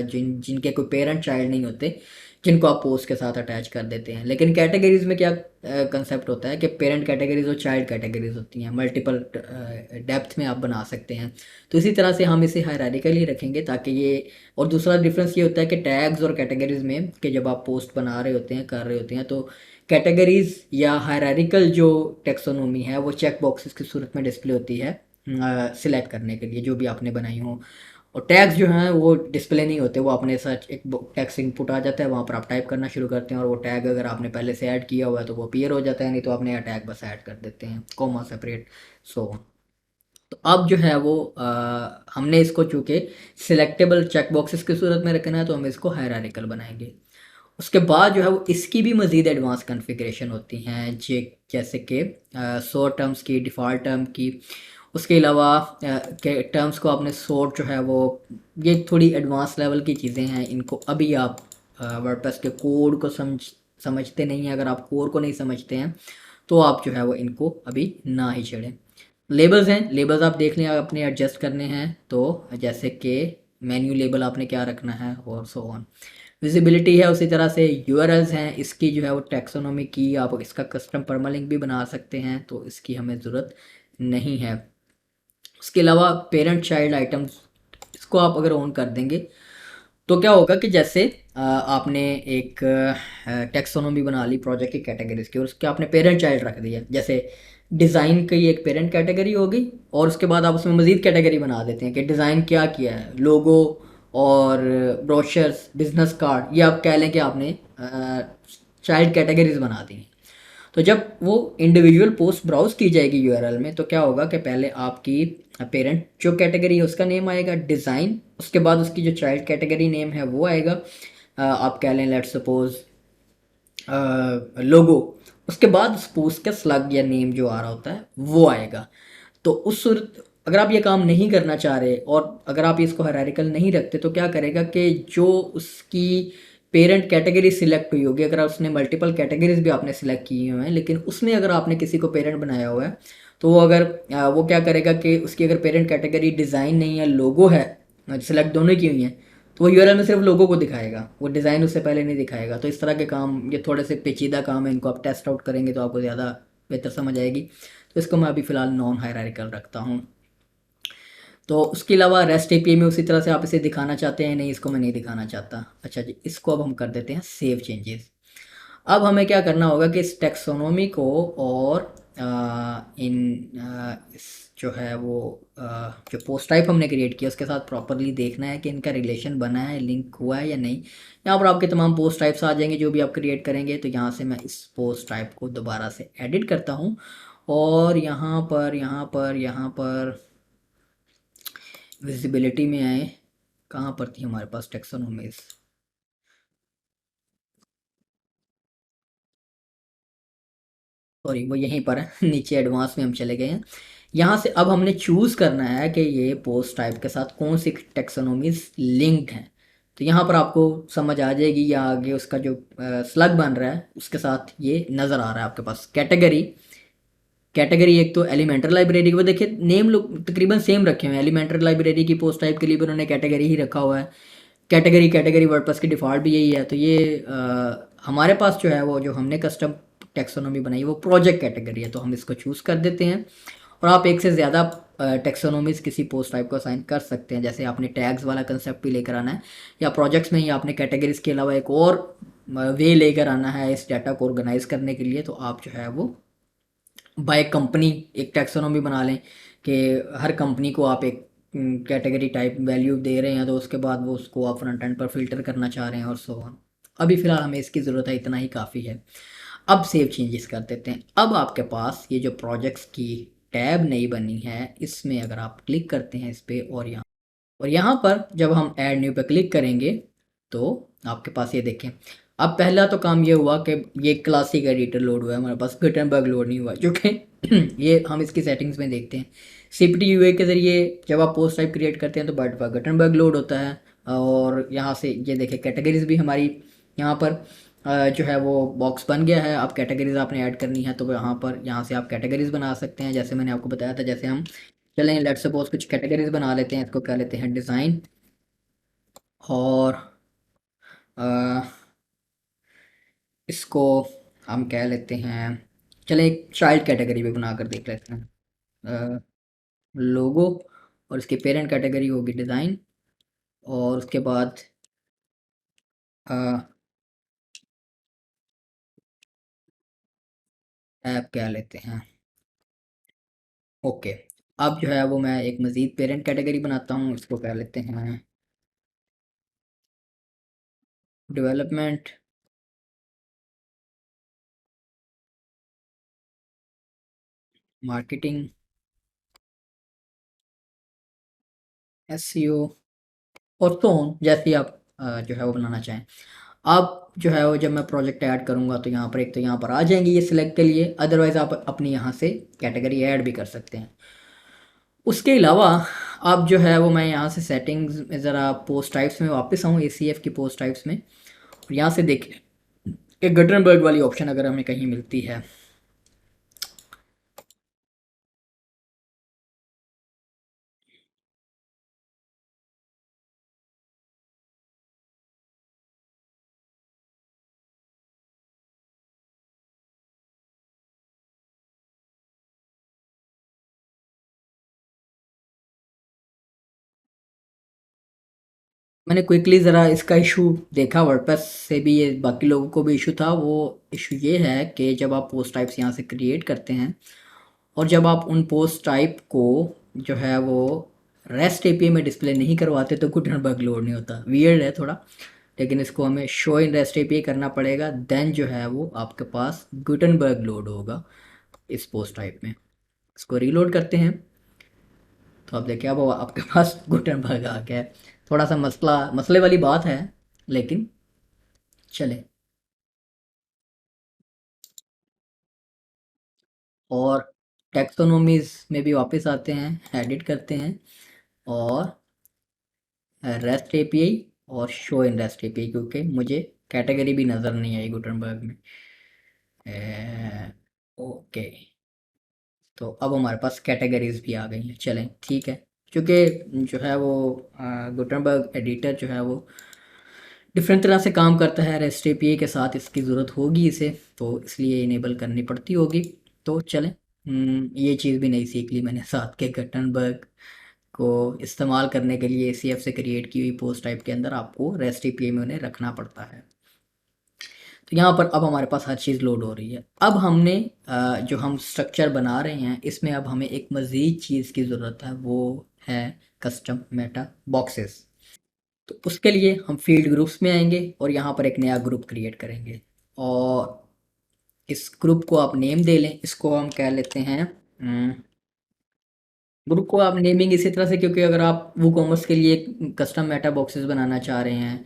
जिनके कोई पेरेंट चाइल्ड नहीं होते, जिनको आप पोस्ट के साथ अटैच कर देते हैं। लेकिन कैटेगरीज में क्या कंसेप्ट होता है कि पेरेंट कैटेगरीज और चाइल्ड कैटेगरीज होती हैं, मल्टीपल डेप्थ में आप बना सकते हैं। तो इसी तरह से हम इसे हायरार्किकल ही रखेंगे ताकि ये, और दूसरा डिफरेंस ये होता है कि टैग्स और कैटेगरीज में कि जब आप पोस्ट बना रहे होते हैं, कर रहे होते हैं, तो कैटेगरीज या हायरार्किकल जो टेक्सोनोमी है वो चेक बॉक्सेस की सूरत में डिस्प्ले होती है सिलेक्ट करने के लिए जो भी आपने बनाई हो। और टैग्स जो हैं वो डिस्प्ले नहीं होते, वो अपने साथ एक टेक्स्ट इनपुट आ जाता है, वहाँ पर आप टाइप करना शुरू करते हैं, और वो टैग अगर आपने पहले से ऐड किया हुआ है तो वो अपीयर हो जाता है, नहीं तो आप नया टैग बस ऐड कर देते हैं, कॉमा सेपरेट, सो। तो अब जो है वो हमने इसको चूँकि सिलेक्टेबल चेक बॉक्सेस की सूरत में रखना है, तो हम इसको हायरार्किकल बनाएंगे। उसके बाद जो है वो इसकी भी मज़ीद एडवांस कॉन्फ़िगरेशन होती हैं, जैसे कि सॉर्ट टर्म्स की, डिफ़ॉल्ट टर्म की। उसके अलावा के टर्म्स को आपने सॉर्ट जो है वो, ये थोड़ी एडवांस लेवल की चीज़ें हैं, इनको अभी आप वर्डप्रेस के कोड को समझते नहीं हैं। अगर आप कोड को नहीं समझते हैं तो आप जो है वो इनको अभी ना ही छेड़ें। लेबल्स हैं, लेबल्स आप देख लें, अपने एडजस्ट करने हैं तो जैसे कि मेन्यू लेबल आपने क्या रखना है और सो ऑन। विजिबिलिटी है, उसी तरह से यूआरएल्स हैं, इसकी जो है वो टैक्सोनॉमी की आप इसका कस्टम परमालिंक भी बना सकते हैं, तो इसकी हमें ज़रूरत नहीं है। उसके अलावा पेरेंट चाइल्ड आइटम्स, इसको आप अगर ऑन कर देंगे तो क्या होगा कि जैसे आपने एक टैक्सोनॉमी बना ली प्रोजेक्ट की कैटेगरीज की और उसके आपने पेरेंट चाइल्ड रख दिया, जैसे डिज़ाइन की एक पेरेंट कैटेगरी होगी और उसके बाद आप उसमें मज़ीद कैटेगरी बना देते हैं कि डिज़ाइन क्या किया है, लोगो और ब्रोशर्स, बिजनेस कार्ड, ये आप कह लें कि आपने चाइल्ड कैटेगरीज बना दी। तो जब वो इंडिविजुअल पोस्ट ब्राउज की जाएगी यूआरएल में, तो क्या होगा कि पहले आपकी पेरेंट जो कैटेगरी है उसका नेम आएगा डिज़ाइन, उसके बाद उसकी जो चाइल्ड कैटेगरी नेम है वो आएगा, आप कह लें लेट सपोज लोगो, उसके बाद सपोज का स्लग या नेम जो आ रहा होता है वो आएगा। तो उस सूरत अगर आप ये काम नहीं करना चाह रहे और अगर आप इसको हायरार्किकल नहीं रखते तो क्या करेगा कि जो उसकी पेरेंट कैटेगरी सिलेक्ट हुई होगी, अगर उसने मल्टीपल कैटेगरीज भी आपने सिलेक्ट किए हुए हैं लेकिन उसमें अगर आपने किसी को पेरेंट बनाया हुआ है तो वो अगर वो क्या करेगा कि उसकी अगर पेरेंट कैटेगरी डिज़ाइन नहीं है, लोगो है, सिलेक्ट दोनों की हुई हैं, तो वो यूआरएल में सिर्फ लोगो को दिखाएगा, वो डिज़ाइन उससे पहले नहीं दिखाएगा। तो इस तरह के काम, ये थोड़े से पेचीदा काम है, इनको आप टेस्ट आउट करेंगे तो आपको ज़्यादा बेहतर समझ आएगी। तो इसको मैं अभी फ़िलहाल नॉन हायरार्किकल रखता हूँ। तो उसके अलावा रेस्ट एपीआई में उसी तरह से आप इसे दिखाना चाहते हैं, नहीं इसको मैं नहीं दिखाना चाहता। अच्छा जी, इसको अब हम कर देते हैं सेव चेंजेस। अब हमें क्या करना होगा कि इस टैक्सोनॉमी को और इस जो है वो जो पोस्ट टाइप हमने क्रिएट किया उसके साथ प्रॉपरली देखना है कि इनका रिलेशन बना है, लिंक हुआ है या नहीं। यहाँ पर आपके तमाम पोस्ट टाइप्स आ जाएंगे जो भी आप क्रिएट करेंगे, तो यहाँ से मैं इस पोस्ट टाइप को दोबारा से एडिट करता हूँ और यहाँ पर विजिबिलिटी में आए, कहाँ पर थी हमारे पास टेक्सोनोमीज, सॉरी वो यहीं पर है नीचे एडवांस में हम चले गए हैं। यहाँ से अब हमने चूज़ करना है कि ये पोस्ट टाइप के साथ कौन सी टेक्सोनोमीज लिंक्ड हैं। तो यहाँ पर आपको समझ आ जाएगी, या आगे उसका जो स्लग बन रहा है उसके साथ ये नज़र आ रहा है आपके पास। कैटेगरी, कैटेगरी एक तो एलिमेंट्री लाइब्रेरी, वो देखिए नेम लोग तकरीबन सेम रखे हुए हैं, एलिमेंट्री लाइब्रेरी की पोस्ट टाइप के लिए भी उन्होंने कैटेगरी ही रखा हुआ है। कैटेगरी वर्डप्रेस की डिफ़ॉल्ट भी यही है। तो ये हमारे पास जो है वो जो हमने कस्टम टेक्सोनोमी बनाई वो प्रोजेक्ट कैटेगरी है, तो हम इसको चूज़ कर देते हैं। और आप एक से ज़्यादा टेक्सोनोमीज किसी पोस्ट टाइप को असाइन कर सकते हैं, जैसे आपने टैग्स वाला कंसेप्ट भी लेकर आना है, या प्रोजेक्ट्स में ही आपने कैटेगरीज के अलावा एक और वे लेकर आना है इस डाटा को ऑर्गेनाइज करने के लिए, तो आप जो है वो बाय कंपनी एक टैक्सोनॉमी बना लें कि हर कंपनी को आप एक कैटेगरी टाइप वैल्यू दे रहे हैं, तो उसके बाद वो उसको आप फ्रंट एंड पर फिल्टर करना चाह रहे हैं और सो ऑन। अभी फ़िलहाल हमें इसकी ज़रूरत है, इतना ही काफ़ी है। अब सेव चेंजेस कर देते हैं। अब आपके पास ये जो प्रोजेक्ट्स की टैब नई बनी है, इसमें अगर आप क्लिक करते हैं इस पर और यहाँ पर जब हम ऐड न्यू पे क्लिक करेंगे तो आपके पास ये देखें, अब पहला तो काम ये हुआ कि ये क्लासिक एडिटर लोड हुआ है हमारे पास, गुटेनबर्ग लोड नहीं हुआ, जो कि ये हम इसकी सेटिंग्स में देखते हैं। सीपीटी यूए के ज़रिए जब आप पोस्ट टाइप क्रिएट करते हैं तो बट गुटेनबर्ग लोड होता है। और यहाँ से ये देखें कैटेगरीज भी हमारी यहाँ पर जो है वो बॉक्स बन गया है। अब कैटेगरीज आपने ऐड करनी है तो यहाँ से आप कैटेगरीज बना सकते हैं, जैसे मैंने आपको बताया था। जैसे हम चलें लेट्स सपोज कुछ कैटेगरीज बना लेते हैं, इसको कह लेते हैं डिज़ाइन, और अ, इसको हम कह लेते हैं, चलें एक चाइल्ड कैटेगरी भी बना कर देख लेते हैं, लोगो, और इसकी पेरेंट कैटेगरी होगी डिज़ाइन, और उसके बाद ऐप कह लेते हैं। ओके, अब जो है वो मैं एक मज़ीद पेरेंट कैटेगरी बनाता हूँ, इसको कह लेते हैं डेवलपमेंट, मार्केटिंग, एसईओ, और तो ऑन, जैसे ही आप जो है वो बनाना चाहें। अब जो है वो जब मैं प्रोजेक्ट ऐड करूँगा तो यहाँ पर एक तो यहाँ पर आ जाएंगी ये सिलेक्ट के लिए, अदरवाइज़ आप अपनी यहाँ से कैटेगरी ऐड भी कर सकते हैं। उसके अलावा आप जो है वो मैं यहाँ से सेटिंग्स में ज़रा पोस्ट टाइप्स में वापस आऊँ, एसीएफ की पोस्ट टाइप्स में, और यहाँ से देखें एक गटरबर्ग वाली ऑप्शन अगर हमें कहीं मिलती है मैंने क्विकली ज़रा इसका इशू देखा, वर्डप्रेस से भी ये बाकी लोगों को भी इशू था। वो इशू ये है कि जब आप पोस्ट टाइप्स यहाँ से क्रिएट करते हैं और जब आप उन पोस्ट टाइप को जो है वो रेस्ट एपीआई में डिस्प्ले नहीं करवाते तो गुटेनबर्ग लोड नहीं होता। वियर्ड है थोड़ा, लेकिन इसको हमें शो इन रेस्ट एपीआई करना पड़ेगा, देन जो है वो आपके पास गुटेनबर्ग लोड होगा इस पोस्ट टाइप में। इसको रीलोड करते हैं तो आप देखिए अब आपके पास गुटेनबर्ग आ गया है। थोड़ा सा मसले वाली बात है, लेकिन चले। और टैक्सोनॉमीज में भी वापस आते हैं, एडिट करते हैं और रेस्ट एपीआई और शो इन रेस्ट एपीआई, क्योंकि मुझे कैटेगरी भी नज़र नहीं आई गुटेनबर्ग में। ओके, तो अब हमारे पास कैटेगरीज भी आ गई हैं। चलें ठीक है, क्योंकि जो है वो गुटेनबर्ग एडिटर जो है वो डिफरेंट तरह से काम करता है, रेस्ट एपीआई के साथ इसकी ज़रूरत होगी इसे, तो इसलिए इनेबल करनी पड़ती होगी। तो चलें, ये चीज़ भी नहीं सीख ली मैंने साथ के गुटेनबर्ग को इस्तेमाल करने के लिए ACF से क्रिएट की हुई पोस्ट टाइप के अंदर आपको रेस्ट एपीआई में उन्हें रखना पड़ता है। तो यहाँ पर अब हमारे पास हर चीज़ लोड हो रही है। अब हमने जो हम स्ट्रक्चर बना रहे हैं इसमें अब हमें एक मज़ीद चीज़ की ज़रूरत है, वो है कस्टम मेटा बॉक्सेस। तो उसके लिए हम फील्ड ग्रुप्स में आएंगे और यहाँ पर एक नया ग्रुप क्रिएट करेंगे और इस ग्रुप को आप नेम दे लें। इसको हम कह लेते हैं ग्रुप को आप नेमिंग इसी तरह से, क्योंकि अगर आप वो कॉमर्स के लिए कस्टम मेटा बॉक्सेस बनाना चाह रहे हैं,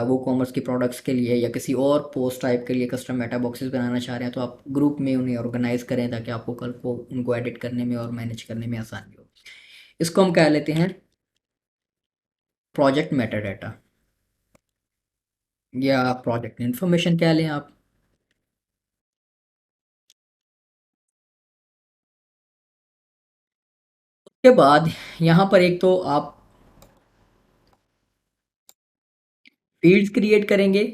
वो कॉमर्स के प्रोडक्ट्स के लिए या किसी और पोस्ट टाइप के लिए कस्टम मेटा बॉक्सेस बनाना चाह रहे हैं, तो आप ग्रुप में उन्हें ऑर्गेनाइज करें ताकि आपको कल को उनको एडिट करने में और मैनेज करने में आसानी हो। इसको हम कह लेते हैं प्रोजेक्ट मेटा डाटा या प्रोजेक्ट इन्फॉर्मेशन कह लें आप। उसके बाद यहाँ पर एक तो आप फील्ड्स क्रिएट करेंगे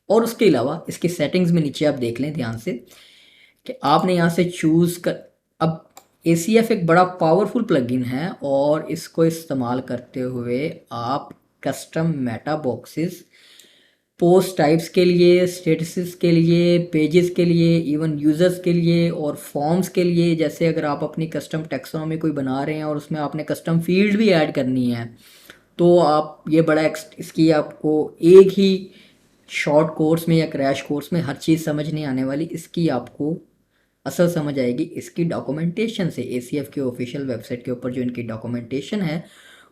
और उसके अलावा इसकी सेटिंग्स में नीचे आप देख लें ध्यान से कि आपने यहाँ से चूज़ कर, अब ACF एक बड़ा पावरफुल प्लगइन है और इसको इस्तेमाल करते हुए आप custom meta boxes post types के लिए, स्टेटसेस के लिए, पेजेस के लिए, इवन यूज़र्स के लिए और फॉर्म्स के लिए, जैसे अगर आप अपनी कस्टम टेक्सोनॉमी कोई बना रहे हैं और उसमें आपने कस्टम फील्ड भी ऐड करनी है, तो आप ये बड़ा इसकी आपको एक ही शॉर्ट कोर्स में या क्रैश कोर्स में हर चीज़ समझ नहीं आने वाली। इसकी आपको असल समझ आएगी इसकी डॉक्यूमेंटेशन से। ACF के ऑफिशियल वेबसाइट के ऊपर जो इनकी डॉक्यूमेंटेशन है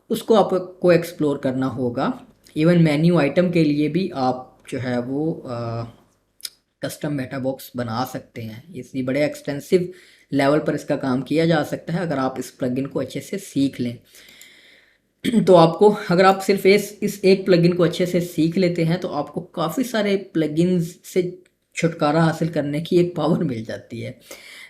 उसको आपको एक्सप्लोर करना होगा। इवन मेन्यू आइटम के लिए भी आप जो है वो कस्टम मेटा बॉक्स बना सकते हैं। इसी बड़े एक्सटेंसिव लेवल पर इसका काम किया जा सकता है अगर आप इस प्लगइन को अच्छे से सीख लें। तो आपको, अगर आप सिर्फ इस एक प्लगइन को अच्छे से सीख लेते हैं तो आपको काफ़ी सारे प्लगइन्स से छुटकारा हासिल करने की एक पावर मिल जाती है।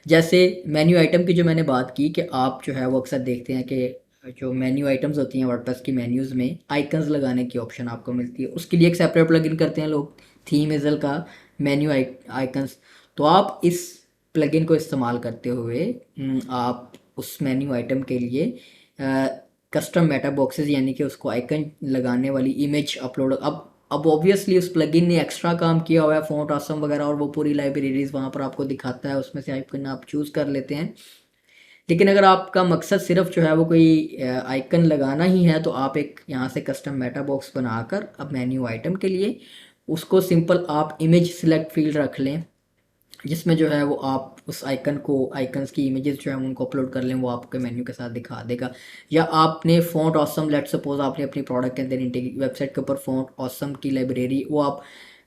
जैसे मेन्यू आइटम की जो मैंने बात की कि आप जो है वो अक्सर देखते हैं कि जो मेन्यू आइटम्स होती हैं वर्डप्रेस की मेन्यूज़ में आइकन्स लगाने की ऑप्शन आपको मिलती है, उसके लिए एक सेपरेट प्लगइन करते हैं लोग, थीम इजल का मेन्यू आइकन्स। तो आप इस प्लगइन को इस्तेमाल करते हुए आप उस मेन्यू आइटम के लिए कस्टम मेटा बॉक्सेस यानी कि उसको आइकन लगाने वाली इमेज अपलोड, अब ऑब्वियसली उस प्लगइन ने एक्स्ट्रा काम किया हुआ है, फ़ॉन्ट ऑसम वगैरह, और वो पूरी लाइब्रेरीज वहाँ पर आपको दिखाता है, उसमें से आइकन आप चूज़ कर लेते हैं। लेकिन अगर आपका मकसद सिर्फ जो है वो कोई आइकन लगाना ही है तो आप एक यहाँ से कस्टम मेटा बॉक्स बनाकर अब मेन्यू आइटम के लिए उसको सिंपल आप इमेज सिलेक्ट फील्ड रख लें, जिसमें जो है वो आप उस आइकन को, आइकन्स की इमेजेस जो है उनको अपलोड कर लें, वो आपके मेन्यू के साथ दिखा देगा। या आपने फ़ॉन्ट ऑसम, लेट सपोज आपने अपनी प्रोडक्ट के अंदर वेबसाइट के ऊपर फ़ॉन्ट ऑसम की लाइब्रेरी वो आप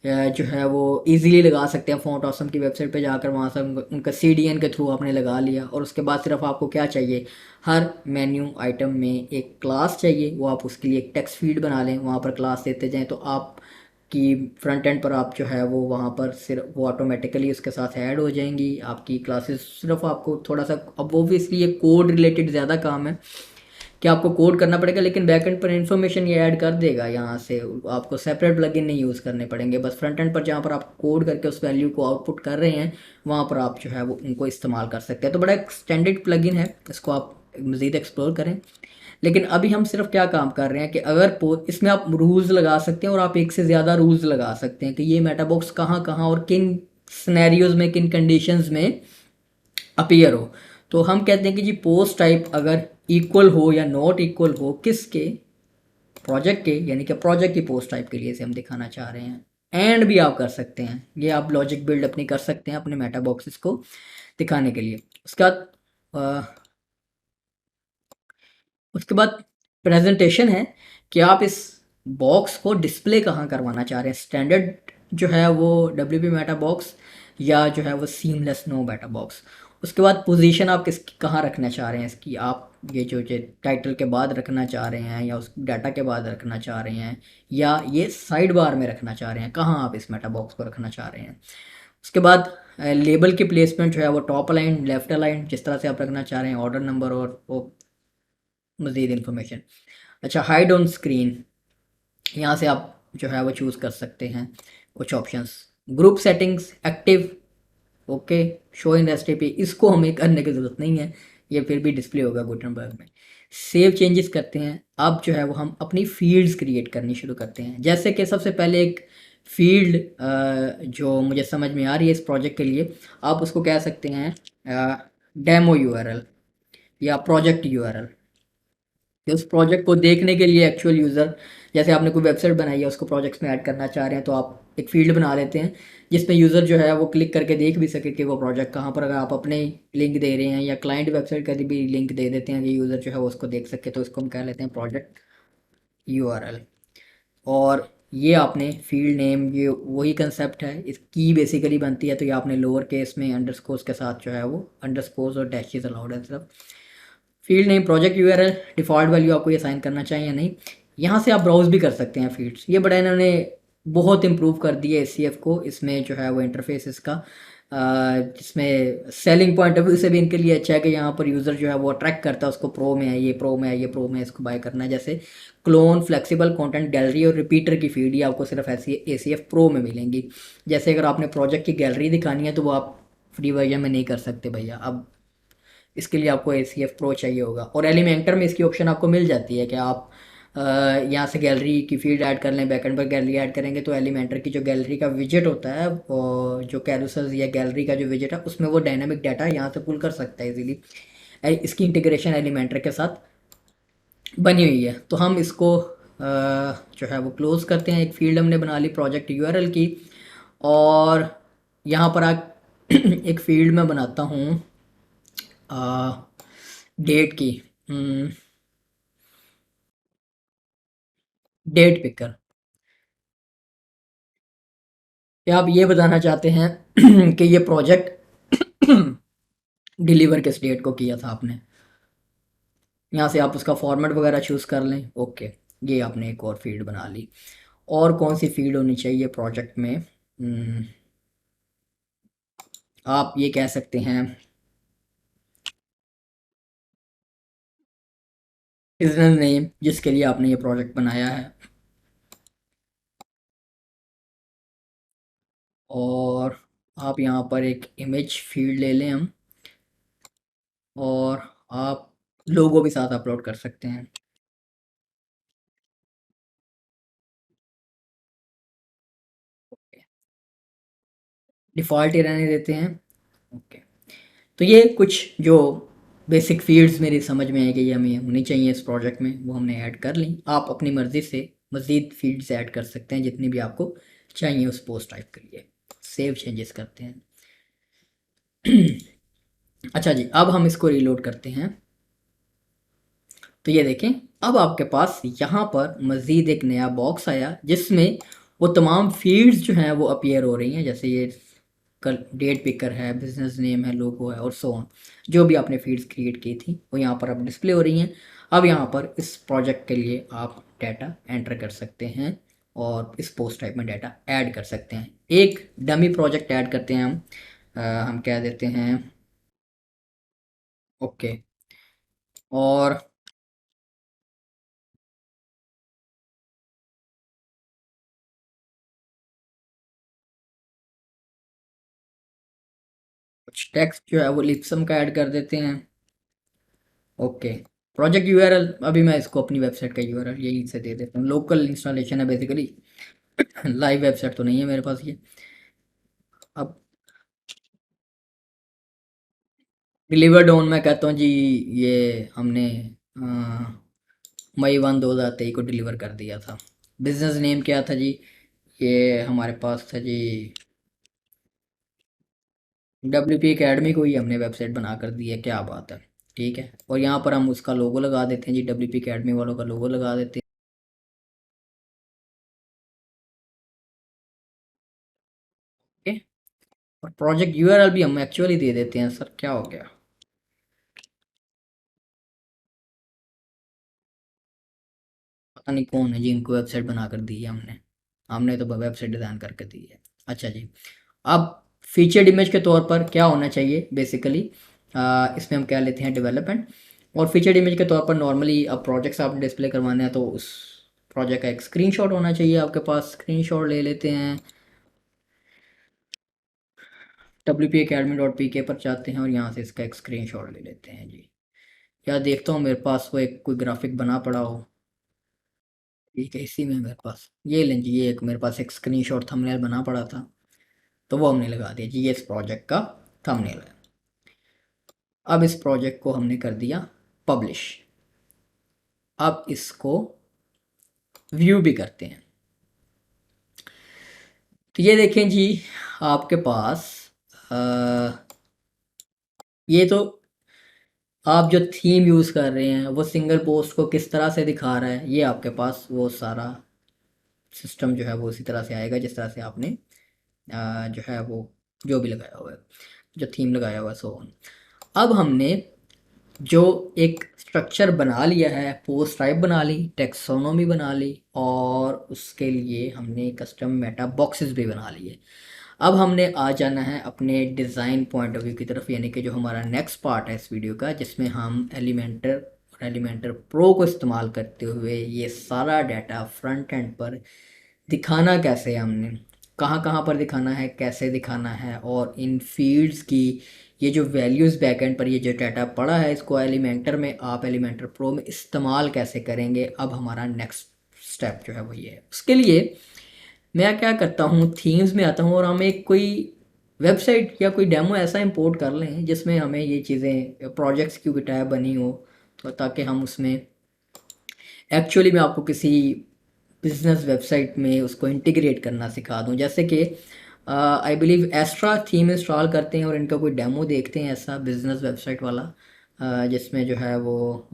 जो है वो इजीली लगा सकते हैं। फ़ॉन्ट ऑसम की वेबसाइट पे जाकर वहाँ से उनका CDN के थ्रू आपने लगा लिया और उसके बाद सिर्फ आपको क्या चाहिए, हर मेन्यू आइटम में एक क्लास चाहिए, वो आप उसके लिए एक टेक्स्ट फीड बना लें, वहाँ पर क्लास देते जाएँ तो आप कि फ्रंट एंड पर आप जो है वो वहाँ पर सिर्फ वो ऑटोमेटिकली उसके साथ ऐड हो जाएंगी आपकी क्लासेस। सिर्फ आपको थोड़ा सा, अब ओब्वियसली ये कोड रिलेटेड ज़्यादा काम है कि आपको कोड करना पड़ेगा, लेकिन बैक एंड पर इन्फॉर्मेशन ये ऐड कर देगा यहाँ से, आपको सेपरेट प्लगइन नहीं यूज़ करने पड़ेंगे। बस फ्रंट एंड पर जहाँ पर आप कोड करके उस वैल्यू को आउटपुट कर रहे हैं वहाँ पर आप जो है वो उनको इस्तेमाल कर सकते हैं। तो बड़ा एक्सटेंडेड प्लगइन है, इसको आप मज़ीद एक्सप्लोर करें। लेकिन अभी हम सिर्फ क्या काम कर रहे हैं कि अगर इसमें आप रूल्स लगा सकते हैं और आप एक से ज़्यादा रूल्स लगा सकते हैं कि ये मेटा बॉक्स कहाँ कहाँ और किन सिनेरियोज में, किन कंडीशंस में अपीयर हो। तो हम कहते हैं कि जी पोस्ट टाइप अगर इक्वल हो या नॉट इक्वल हो किसके, प्रोजेक्ट के, यानी कि प्रोजेक्ट की पोस्ट टाइप के लिए से हम दिखाना चाह रहे हैं। एंड भी आप कर सकते हैं, ये आप लॉजिक बिल्ड अपनी कर सकते हैं अपने मेटा बॉक्सेस को दिखाने के लिए। उसके बाद प्रेजेंटेशन है कि आप इस बॉक्स को डिस्प्ले कहाँ करवाना चाह रहे हैं, स्टैंडर्ड जो है वो डब्ल्यू पी मेटा बॉक्स या जो है वो सीमलेस नो मेटा बॉक्स। उसके बाद पोजीशन आप किस कहाँ रखना चाह रहे हैं इसकी, आप ये जो टाइटल के बाद रखना चाह रहे हैं या उस डाटा के बाद रखना चाह रहे हैं या ये साइड बार में रखना चाह रहे हैं, कहाँ आप इस मेटा बॉक्स को रखना चाह रहे हैं। उसके बाद लेबल की प्लेसमेंट जो है वो टॉप अलाइन, लेफ्ट अलाइन, जिस तरह से आप रखना चाह रहे हैं, ऑर्डर नंबर और वो मज़ीद इन्फॉर्मेशन। अच्छा, हाइड ऑन स्क्रीन, यहाँ से आप जो है वो चूज़ कर सकते हैं कुछ options. Group settings active, okay. Show in STP, इसको हमें करने की ज़रूरत नहीं है, ये फिर भी डिस्प्ले होगा गुटनबर्ग में। सेव चेंजेस करते हैं, अब जो है वो हम अपनी फील्ड्स क्रिएट करनी शुरू करते हैं। जैसे कि सबसे पहले एक फील्ड जो मुझे समझ में आ रही है इस प्रोजेक्ट के लिए, आप उसको कह सकते हैं डेमो यूआरएल या प्रोजेक्ट यूआरएल। कि उस प्रोजेक्ट को देखने के लिए एक्चुअल यूज़र, जैसे आपने कोई वेबसाइट बनाई है उसको प्रोजेक्ट्स में ऐड करना चाह रहे हैं तो आप एक फील्ड बना लेते हैं जिसमें यूज़र जो है वो क्लिक करके देख भी सके कि वो प्रोजेक्ट कहाँ पर। अगर आप अपने लिंक दे रहे हैं या क्लाइंट वेबसाइट का भी लिंक दे देते हैं कि यूज़र जो है वो उसको देख सके, तो इसको हम कह लेते हैं प्रोजेक्ट यूआरएल। और ये आपने फील्ड नेम, ये वही कंसेप्ट है, इसकी बेसिकली बनती है, तो ये आपने लोअर केस में अंडरस्कोर्स के साथ जो है वो अंडरस्कोर्स और डैशेस अलाउड है सिर्फ। Field name project URL, default value आपको ये साइन करना चाहिए या नहीं। यहाँ से आप ब्राउज भी कर सकते हैं फील्ड्स, ये बड़ा इन्होंने बहुत इम्प्रूव कर दिया है एसीएफ को। इसमें जो है वो इंटरफेस इसका जिसमें सेलिंग पॉइंट ऑफ व्यू से भी इनके लिए अच्छा है कि यहाँ पर यूज़र जो है वो अट्रैक्ट करता है उसको, प्रो में है ये, प्रो में है ये, प्रो में है, इसको बाय करना है। जैसे क्लोन, फ्लेक्सिबल कंटेंट गैलरी और रिपीटर की फीड ये आपको सिर्फ ऐसी एसीएफ प्रो में मिलेंगी। जैसे अगर आपने प्रोजेक्ट की गैलरी दिखानी है तो वो आप फ्री वर्जन में नहीं कर सकते भैया, अब इसके लिए आपको ए सी एफ प्रो चाहिए होगा। और एलिमेंटर में इसकी ऑप्शन आपको मिल जाती है कि आप यहाँ से गैलरी की फील्ड ऐड कर लें, बैकएंड पर गैलरी ऐड करेंगे तो एलिमेंटर की जो गैलरी का विजेट होता है, जो कैरोसेल्स या गैलरी का जो विजेट है उसमें वो डायनामिक डाटा यहाँ से पुल कर सकता है इजीली। इसकी इंटीग्रेशन एलिमेंटर के साथ बनी हुई है। तो हम इसको जो है वो क्लोज करते हैं। एक फील्ड हमने बना ली प्रोजेक्ट यूआरएल की, और यहाँ पर एक फील्ड में बनाता हूँ डेट की, डेट पिकर। क्या आप ये बताना चाहते हैं कि ये प्रोजेक्ट डिलीवर किस डेट को किया था आपने। यहाँ से आप उसका फॉर्मेट वगैरह चूज़ कर लें, ओके। ये आपने एक और फील्ड बना ली। और कौन सी फील्ड होनी चाहिए प्रोजेक्ट में, आप ये कह सकते हैं बिजनेस नेम जिसके लिए आपने ये प्रोजेक्ट बनाया है। और आप यहाँ पर एक इमेज फील्ड ले लें हम, और आप लोगो भी साथ अपलोड कर सकते हैं। डिफ़ॉल्ट ही रहने देते हैं, ओके। तो ये कुछ जो बेसिक फील्ड्स मेरी समझ में है कि ये हमें होनी चाहिए इस प्रोजेक्ट में, वो हमने ऐड कर ली। आप अपनी मर्ज़ी से मज़ीद फील्ड्स ऐड कर सकते हैं जितनी भी आपको चाहिए उस पोस्ट टाइप के लिए। सेव चेंजेस करते हैं। अच्छा जी, अब हम इसको रीलोड करते हैं। तो ये देखें, अब आपके पास यहाँ पर मज़ीद एक नया बॉक्स आया जिसमें वो तमाम फील्ड्स जो हैं वो अपीयर हो रही हैं। जैसे ये कल डेट पिकर है, बिजनेस नेम है, लोगो है, और सो ऑन। जो भी आपने फील्ड्स क्रिएट की थी वो यहाँ पर अब डिस्प्ले हो रही हैं। अब यहाँ पर इस प्रोजेक्ट के लिए आप डाटा एंटर कर सकते हैं और इस पोस्ट टाइप में डाटा ऐड कर सकते हैं। एक डमी प्रोजेक्ट ऐड करते हैं हम, हम कह देते हैं ओके। और कुछ टेक्स्ट जो है वो लिप्सम का ऐड कर देते हैं, ओके। प्रोजेक्ट यूआरएल, अभी मैं इसको अपनी वेबसाइट का यूआरएल यहीं से दे देता हूँ। लोकल इंस्टॉलेशन है बेसिकली, लाइव वेबसाइट तो नहीं है मेरे पास ये। अब डिलीवर्ड ऑन मैं कहता हूँ जी, ये हमने मई 1 2023 को डिलीवर कर दिया था। बिजनेस नेम क्या था जी? ये हमारे पास था जी WP एकेडमी को ही हमने वेबसाइट बना कर दी है, क्या बात है। ठीक है, और यहाँ पर हम उसका लोगो लगा देते हैं जी, WP एकेडमी वालों का लोगो लगा देते हैं। और प्रोजेक्ट यूआरएल भी हम एक्चुअली दे देते हैं। सर क्या हो गया? पता नहीं कौन है जी, इनको वेबसाइट बना कर दी है हमने। हमने तो वेबसाइट डिज़ाइन करके दी है। अच्छा जी, अब फीचर्ड इमेज के तौर पर क्या होना चाहिए बेसिकली, इसमें हम क्या लेते हैं, डेवलपमेंट। और फीचर्ड इमेज के तौर पर नॉर्मली अब प्रोजेक्ट्स आपने डिस्प्ले करवाने हैं तो उस प्रोजेक्ट का एक स्क्रीनशॉट होना चाहिए आपके पास। स्क्रीनशॉट ले लेते हैं, wp-academy.pk पर जाते हैं और यहाँ से इसका एक स्क्रीनशॉट ले लेते हैं जी। या देखता हूँ मेरे पास वो एक कोई ग्राफिक बना पड़ा हो। ठीक है, इसी में मेरे पास ये लें जी, ये एक मेरे पास एक स्क्रीनशॉट थंबनेल बना पड़ा था, तो वो हमने लगा दिया जी, ये इस प्रोजेक्ट का थंबनेल है। अब इस प्रोजेक्ट को हमने कर दिया पब्लिश। अब इसको व्यू भी करते हैं। तो ये देखें जी, आपके पास अ, ये तो आप जो थीम यूज़ कर रहे हैं वो सिंगल पोस्ट को किस तरह से दिखा रहा है, ये आपके पास वो सारा सिस्टम जो है वो उसी तरह से आएगा जिस तरह से आपने जो है वो जो भी लगाया हुआ है, जो थीम लगाया हुआ है, सो ऑन। अब हमने जो एक स्ट्रक्चर बना लिया है, पोस्ट टाइप बना ली, टेक्सोनोमी बना ली, और उसके लिए हमने कस्टम मेटा बॉक्सेस भी बना लिए। अब हमने आ जाना है अपने डिज़ाइन पॉइंट ऑफ व्यू की तरफ, यानी कि जो हमारा नेक्स्ट पार्ट है इस वीडियो का, जिसमें हम एलिमेंटर और एलिमेंटर प्रो को इस्तेमाल करते हुए ये सारा डाटा फ्रंट एंड पर दिखाना कैसे है, हमने कहाँ कहाँ पर दिखाना है, कैसे दिखाना है, और इन फील्ड्स की ये जो वैल्यूज़ बैकएंड पर ये जो डाटा पड़ा है, इसको एलिमेंटर में आप एलिमेंटर प्रो में इस्तेमाल कैसे करेंगे। अब हमारा नेक्स्ट स्टेप जो है वो ये है। उसके लिए मैं क्या करता हूँ, थीम्स में आता हूँ और हम एक कोई वेबसाइट या कोई डेमो ऐसा इंपोर्ट कर लें जिसमें हमें ये चीज़ें प्रोजेक्ट्स की कोई टैब बनी हो, तो ताकि हम उसमें एक्चुअली मैं आपको किसी बिजनेस वेबसाइट में उसको इंटीग्रेट करना सिखा दूं। जैसे कि I believe extra theme install करते हैं और इनका कोई डेमो देखते हैं ऐसा बिजनेस वेबसाइट वाला, जिसमें जो है वो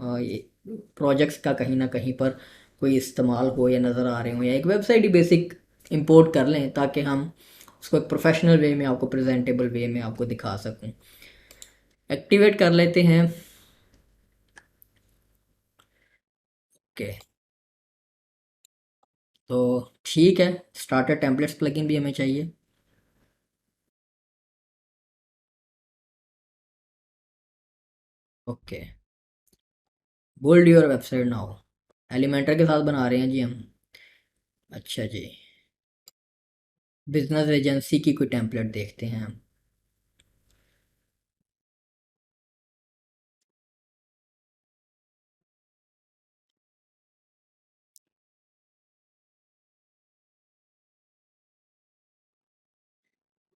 प्रोजेक्ट्स का कहीं ना कहीं पर कोई इस्तेमाल हो या नज़र आ रहे हो, या एक वेबसाइट ही बेसिक इंपोर्ट कर लें ताकि हम उसको एक प्रोफेशनल वे में आपको प्रेजेंटेबल वे में आपको दिखा सकूं। एक्टिवेट कर लेते हैं। ओके, तो ठीक है, स्टार्टर टेम्पलेट्स प्लगइन भी हमें चाहिए। Okay, build your website now. Elementor के साथ बना रहे हैं जी हम। अच्छा जी, बिजनेस एजेंसी की कोई टेम्पलेट देखते हैं हम।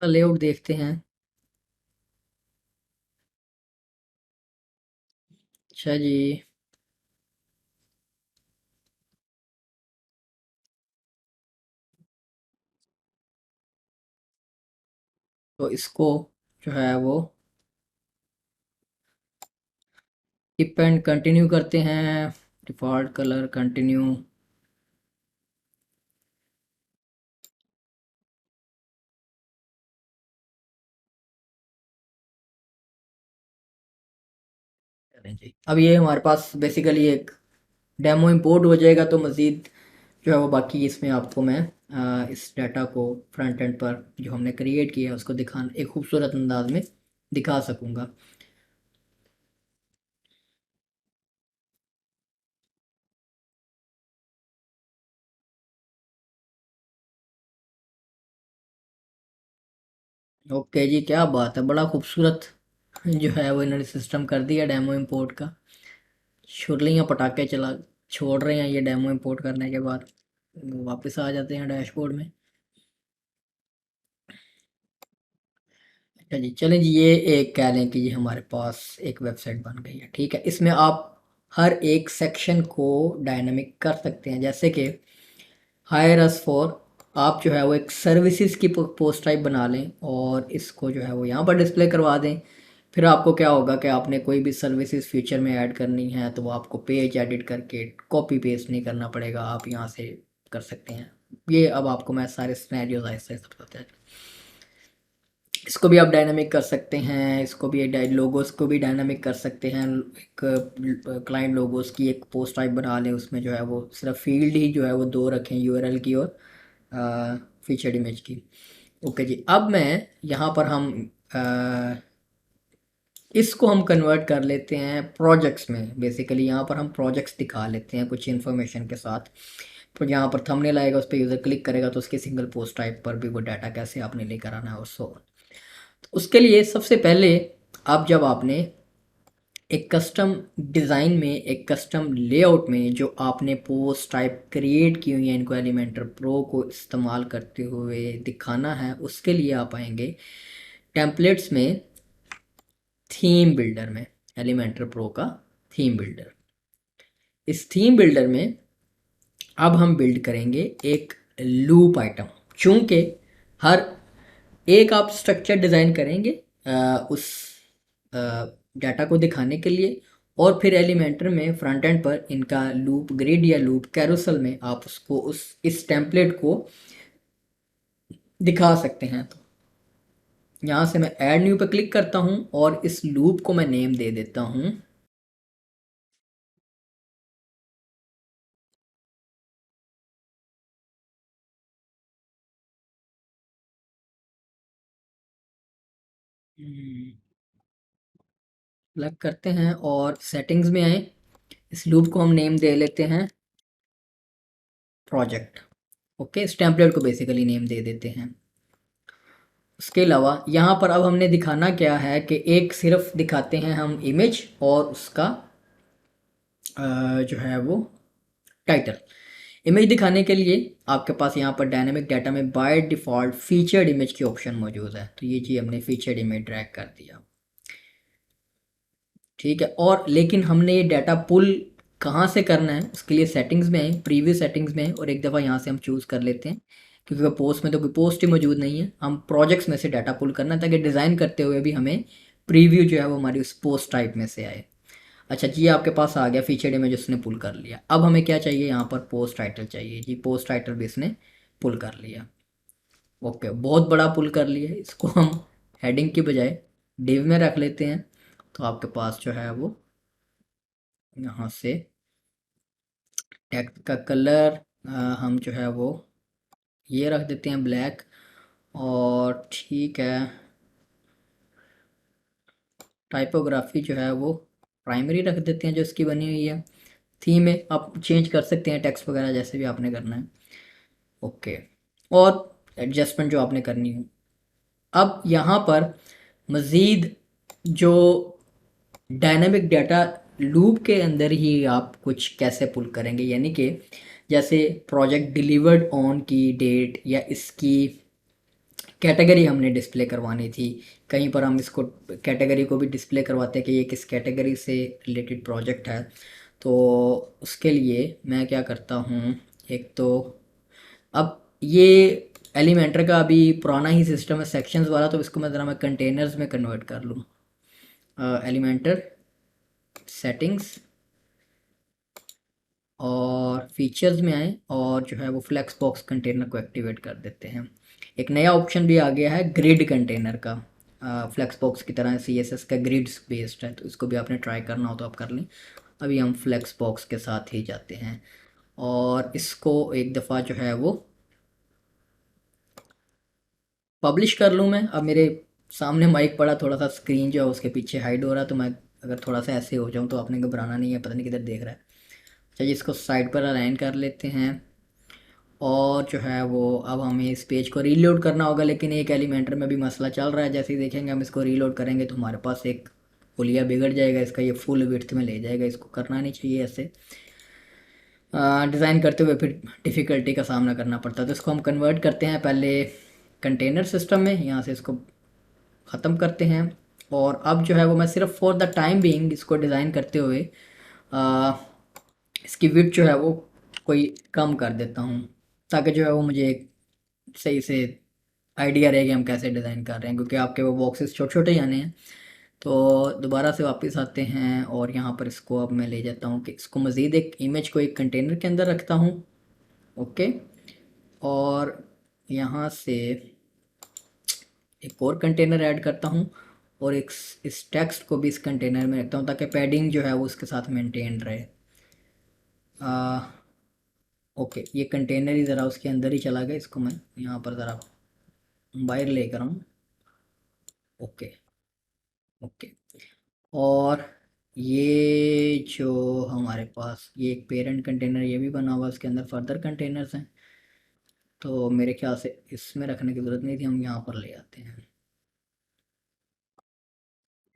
लेआउट देखते हैं। अच्छा जी, तो इसको जो है वो टिप एंड कंटिन्यू करते हैं। Default colour continue. करें जी, अब ये हमारे पास बेसिकली एक डेमो इंपोर्ट हो जाएगा, तो मज़ीद जो है वो बाकी इसमें आपको मैं इस डाटा को फ्रंट एंड पर जो हमने क्रिएट किया है उसको दिखा एक खूबसूरत अंदाज में दिखा सकूँगा। ओके जी, क्या बात है, बड़ा खूबसूरत जो है वो इन्होंने सिस्टम कर दिया डेमो इंपोर्ट का। छुरलियाँ पटाखे चला छोड़ रहे हैं ये डेमो इंपोर्ट करने के बाद। वापस आ जाते हैं डैशबोर्ड में। अच्छा जी, चलें जी, ये एक कह लें कि ये हमारे पास एक वेबसाइट बन गई है। ठीक है, इसमें आप हर एक सेक्शन को डायनामिक कर सकते हैं। जैसे कि हायर अस फॉर, आप जो है वो एक सर्विसेज की पोस्ट टाइप बना लें और इसको जो है वो यहाँ पर डिस्प्ले करवा दें। फिर आपको क्या होगा कि आपने कोई भी सर्विसेज फ्यूचर में ऐड करनी है तो वो आपको पेज एडिट करके कॉपी पेस्ट नहीं करना पड़ेगा, आप यहाँ से कर सकते हैं। ये अब आपको मैं सारे स्नैरियोज ऐसे बताते हैं। इसको भी आप डायनामिक कर सकते हैं, इसको भी लोगोस को भी डायनामिक कर सकते हैं। एक क्लाइंट लोगोस की एक पोस्ट टाइप बना लें, उसमें जो है वो सिर्फ फील्ड ही जो है वो दो रखें, यूआरएल की और फीचर्ड इमेज की। ओके जी, अब मैं यहाँ पर हम इसको हम कन्वर्ट कर लेते हैं प्रोजेक्ट्स में। बेसिकली यहाँ पर हम प्रोजेक्ट्स दिखा लेते हैं कुछ इन्फॉर्मेशन के साथ। तो यहाँ पर थंबनेल आएगा, उस पर यूज़र क्लिक करेगा तो उसके सिंगल पोस्ट टाइप पर भी वो डाटा कैसे आपने लेकर आना है और सो। तो उसके लिए सबसे पहले आप जब आपने एक कस्टम डिज़ाइन में, एक कस्टम लेआउट में जो आपने पोस्ट टाइप क्रिएट की हुई है, इनको एलिमेंटर प्रो को इस्तेमाल करते हुए दिखाना है, उसके लिए आप आएंगे टेम्पलेट्स में, थीम बिल्डर में, एलिमेंटर प्रो का थीम बिल्डर। इस थीम बिल्डर में अब हम बिल्ड करेंगे एक लूप आइटम। चूंकि हर एक आप स्ट्रक्चर डिज़ाइन करेंगे उस डाटा को दिखाने के लिए, और फिर एलिमेंटर में फ्रंट एंड पर इनका लूप ग्रिड या लूप कैरोसल में आप उसको उस इस टेम्पलेट को दिखा सकते हैं। तो यहाँ से मैं ऐड न्यू पर क्लिक करता हूँ और इस लूप को मैं नेम दे देता हूँ लग करते हैं और सेटिंग्स में आए। इस लूप को हम नेम दे लेते हैं प्रोजेक्ट। ओके, इस टेम्पलेट को बेसिकली नेम दे देते हैं। उसके अलावा यहाँ पर अब हमने दिखाना क्या है कि एक सिर्फ दिखाते हैं हम इमेज और उसका जो है वो टाइटल। इमेज दिखाने के लिए आपके पास यहाँ पर डायनेमिक डाटा में बाय डिफ़ॉल्ट फीचर्ड इमेज की ऑप्शन मौजूद है, तो ये जी हमने फीचर्ड इमेज ड्रैग कर दिया। ठीक है, और लेकिन हमने ये डाटा पुल कहाँ से करना है, उसके लिए सेटिंग्स में आए, प्रीव्यू सेटिंग्स में आए और एक दफ़ा यहाँ से हम चूज़ कर लेते हैं। क्योंकि पोस्ट में तो कोई पोस्ट ही मौजूद नहीं है, हम प्रोजेक्ट्स में से डाटा पुल करना है ताकि डिज़ाइन करते हुए भी हमें प्रीव्यू जो है वो हमारी उस पोस्ट टाइप में से आए। अच्छा जी, आपके पास आ गया फीचर्ड इमेज, उसने पुल कर लिया। अब हमें क्या चाहिए, यहाँ पर पोस्ट टाइटल चाहिए जी, पोस्ट टाइटल भी इसने पुल कर लिया। ओके, बहुत बड़ा पुल कर लिया, इसको हम हेडिंग की बजाय डिव में रख लेते हैं। तो आपके पास जो है वो यहाँ से टेक्स्ट का कलर हम जो है वो ये रख देते हैं ब्लैक, और ठीक है टाइपोग्राफी जो है वो प्राइमरी रख देते हैं जो इसकी बनी हुई है। थीम में आप चेंज कर सकते हैं टेक्स्ट वगैरह जैसे भी आपने करना है। ओके, और एडजस्टमेंट जो आपने करनी हो। अब यहाँ पर मज़ीद जो डायनामिक डाटा लूप के अंदर ही आप कुछ कैसे पुल करेंगे, यानी कि जैसे प्रोजेक्ट डिलीवर्ड ऑन की डेट या इसकी कैटेगरी हमने डिस्प्ले करवानी थी। कहीं पर हम इसको कैटेगरी को भी डिस्प्ले करवाते हैं कि ये किस कैटेगरी से रिलेटेड प्रोजेक्ट है। तो उसके लिए मैं क्या करता हूँ, एक तो अब ये एलिमेंटर का अभी पुराना ही सिस्टम है सेक्शंस वाला, तो इसको मैं ज़रा मैं कंटेनर्स में कन्वर्ट कर लूँ। एलिमेंटर सेटिंग्स और फीचर्स में आए और जो है वो फ्लेक्स बॉक्स कंटेनर को एक्टिवेट कर देते हैं। एक नया ऑप्शन भी आ गया है ग्रिड कंटेनर का, फ्लेक्स बॉक्स की तरह CSS का ग्रिड्स बेस्ड है, तो इसको भी आपने ट्राई करना हो तो आप कर लें। अभी हम फ्लेक्स बॉक्स के साथ ही जाते हैं और इसको एक दफ़ा जो है वो पब्लिश कर लूँ मैं। अब मेरे सामने माइक पड़ा, थोड़ा सा स्क्रीन जो है उसके पीछे हाइड हो रहा है, तो मैं अगर थोड़ा सा ऐसे हो जाऊँ तो आपने घबराना नहीं है, पता नहीं किधर देख रहा है। चलिए इसको साइड पर अलाइन कर लेते हैं और जो है वो अब हमें इस पेज को रीलोड करना होगा, लेकिन एक एलिमेंटर में भी मसला चल रहा है। जैसे ही देखेंगे हम इसको रीलोड करेंगे तो हमारे पास एक पुलिया बिगड़ जाएगा इसका, ये फुल विड्थ में ले जाएगा, इसको करना नहीं चाहिए ऐसे। डिज़ाइन करते हुए फिर डिफ़िकल्टी का सामना करना पड़ता है। तो इसको हम कन्वर्ट करते हैं पहले कंटेनर सिस्टम में, यहाँ से इसको ख़त्म करते हैं। और अब जो है वो मैं सिर्फ फॉर द टाइम बीइंग इसको डिज़ाइन करते हुए इसकी विड्थ जो है वो कोई कम कर देता हूँ, ताकि जो है वो मुझे एक सही से आइडिया रहे कि हम कैसे डिज़ाइन कर रहे हैं, क्योंकि आपके वो बॉक्सेस छोटे छोटे ही आने हैं। तो दोबारा से वापस आते हैं और यहाँ पर इसको अब मैं ले जाता हूँ कि इसको मज़ीद एक इमेज को एक कंटेनर के अंदर रखता हूँ। ओके, और यहाँ से एक और कंटेनर ऐड करता हूँ और एक इस टेक्स्ट को भी इस कंटेनर में रखता हूँ, ताकि पैडिंग जो है वो उसके साथ मेंटेन रहे। ओके, ये कंटेनर ही ज़रा उसके अंदर ही चला गया, इसको मैं यहाँ पर ज़रा बाहर लेकर आऊँ। ओके ओके, और ये जो हमारे पास ये एक पेरेंट कंटेनर ये भी बना हुआ है, इसके अंदर फर्दर कंटेनर्स हैं, तो मेरे ख्याल से इसमें रखने की ज़रूरत नहीं थी, हम यहाँ पर ले आते हैं।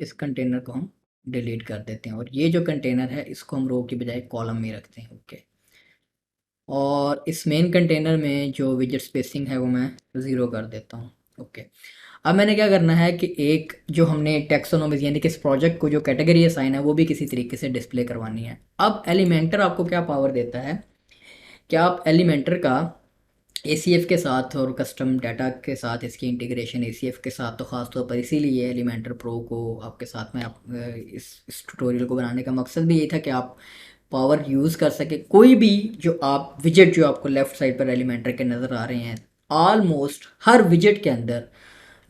इस कंटेनर को हम डिलीट कर देते हैं और ये जो कंटेनर है इसको हम रो की बजाय कॉलम में रखते हैं। ओके, और इस मेन कंटेनर में जो विजेट स्पेसिंग है वो मैं ज़ीरो कर देता हूँ। ओके, अब मैंने क्या करना है कि एक जो हमने टैक्सोनॉमी यानी कि इस प्रोजेक्ट को जो कैटेगरी असाइन है वो भी किसी तरीके से डिस्प्ले करवानी है। अब एलिमेंटर आपको क्या पावर देता है कि आप एलिमेंटर का ACF के साथ और कस्टम डाटा के साथ इसकी इंटीग्रेशन ACF के साथ, तो ख़ास तौर पर इसीलिए एलिमेंटर प्रो को आपके साथ में आप इस ट्यूटोरियल को बनाने का मकसद भी यही था कि आप पावर यूज़ कर सके। कोई भी जो आप विजेट जो आपको लेफ़्ट साइड पर एलिमेंटर के नज़र आ रहे हैं, ऑलमोस्ट हर विजेट के अंदर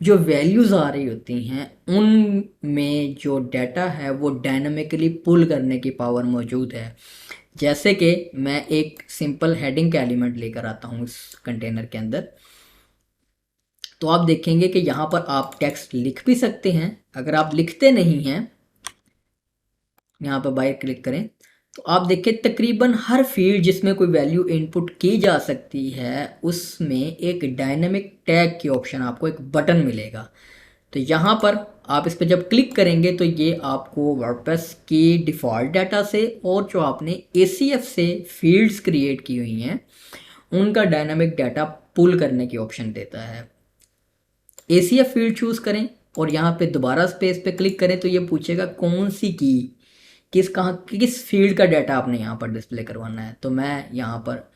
जो वैल्यूज़ आ रही होती हैं उनमें जो डाटा है वो डायनामिकली पुल करने की पावर मौजूद है। जैसे कि मैं एक सिंपल हेडिंग का एलिमेंट लेकर आता हूँ इस कंटेनर के अंदर, तो आप देखेंगे कि यहाँ पर आप टेक्स्ट लिख भी सकते हैं। अगर आप लिखते नहीं हैं, यहाँ पर बाहर क्लिक करें तो आप देखें तकरीबन हर फील्ड जिसमें कोई वैल्यू इनपुट की जा सकती है उसमें एक डायनेमिक टैग की ऑप्शन आपको एक बटन मिलेगा। तो यहाँ पर आप इस पर जब क्लिक करेंगे तो ये आपको वर्डप्रेस की डिफ़ॉल्ट डाटा से और जो आपने ACF से फील्ड्स क्रिएट की हुई हैं उनका डायनामिक डाटा पुल करने की ऑप्शन देता है। ACF फील्ड चूज़ करें और यहाँ पे दोबारा स्पेस पे क्लिक करें तो ये पूछेगा कौन सी की किस फील्ड का डाटा आपने यहाँ पर डिस्प्ले करवाना है। तो मैं यहाँ पर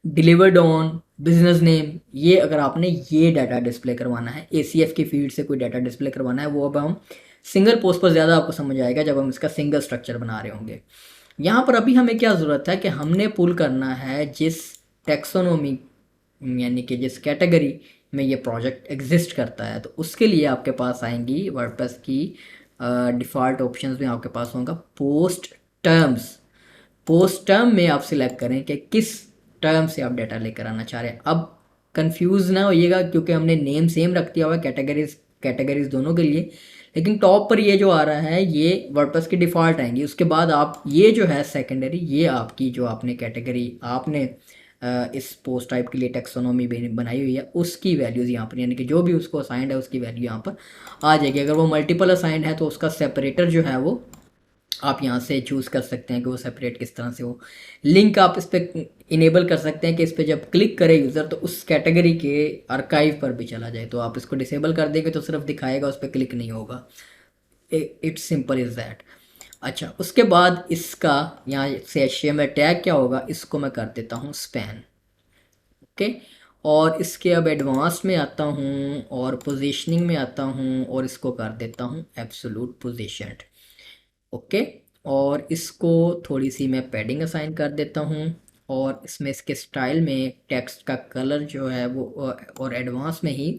डिलीवर्ड ऑन बिजनेस नेम, ये अगर आपने ये डाटा डिस्प्ले करवाना है ACF की फील्ड से कोई डाटा डिस्प्ले करवाना है, वो अब हम सिंगल पोस्ट पर ज़्यादा आपको समझ आएगा जब हम इसका सिंगल स्ट्रक्चर बना रहे होंगे। यहाँ पर अभी हमें क्या ज़रूरत है कि हमने पुल करना है जिस टैक्सोनॉमी यानी कि जिस कैटेगरी में ये प्रोजेक्ट एग्जिस्ट करता है, तो उसके लिए आपके पास आएंगी वर्डप्रेस की डिफ़ॉल्ट ऑप्शंस में आपके पास होगा पोस्ट टर्म्स। पोस्ट टर्म में आप सिलेक्ट करें कि किस टर्म से आप डाटा लेकर आना चाह रहे हैं। अब कंफ्यूज ना होइएगा क्योंकि हमने नेम सेम रख दिया हुआ है कैटेगरीज दोनों के लिए, लेकिन टॉप पर ये जो आ रहा है ये वर्डप्रेस की डिफ़ॉल्ट आएंगी। उसके बाद आप ये जो है सेकेंडरी, ये आपकी जो आपने कैटेगरी आपने इस पोस्ट टाइप के लिए टैक्सोनॉमी बनाई हुई है उसकी वैल्यूज़ यहाँ पर यानी कि जो भी उसको असाइंड है उसकी वैल्यू यहाँ पर आ जाएगी। अगर वो मल्टीपल असाइंड है तो उसका सेपरेटर जो है वो आप यहाँ से चूज़ कर सकते हैं कि वो सेपरेट किस तरह से हो। लिंक आप इस पर इनेबल कर सकते हैं कि इस पर जब क्लिक करे यूज़र तो उस कैटेगरी के आर्काइव पर भी चला जाए। तो आप इसको डिसेबल कर देंगे तो सिर्फ दिखाएगा, उस पर क्लिक नहीं होगा। It's simple is that. अच्छा, उसके बाद इसका यहाँ से HTML टैग क्या होगा, इसको मैं कर देता हूँ स्पैन। ओके, और इसके अब एडवांस में आता हूँ और पोजीशनिंग में आता हूँ और इसको कर देता हूँ एब्सोल्यूट पोजीशन। ओके, और इसको थोड़ी सी मैं पैडिंग असाइन कर देता हूँ और इसमें इसके स्टाइल में टेक्स्ट का कलर जो है वो और एडवांस में ही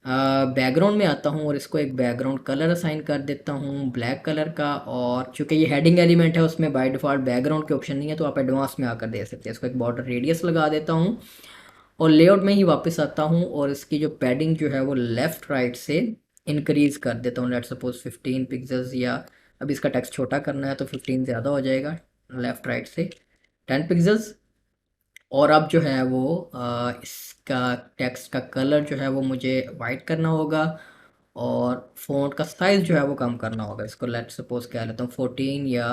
बैकग्राउंड में आता हूँ और इसको एक बैकग्राउंड कलर असाइन कर देता हूँ ब्लैक कलर का। और चूंकि ये हेडिंग एलिमेंट है उसमें बाय डिफ़ॉल्ट बैकग्राउंड के ऑप्शन नहीं है, तो आप एडवांस में आकर दे सकते हैं। इसको एक बॉर्डर रेडियस लगा देता हूँ और लेआउट में ही वापस आता हूँ और इसकी जो पैडिंग जो है वो लेफ़्ट राइट से इंक्रीज़ कर देता हूँ। लेट्स सपोज 15 पिक्सल्स, या अब इसका टेक्स्ट छोटा करना है तो 15 ज़्यादा हो जाएगा, लेफ़्ट राइट से 10 पिक्सल्स। और अब जो है वो इसका टेक्स्ट का कलर जो है वो मुझे वाइट करना होगा और फ़ॉन्ट का साइज़ जो है वो कम करना होगा। इसको लेट सपोज़ क्या लेता हूँ 14 या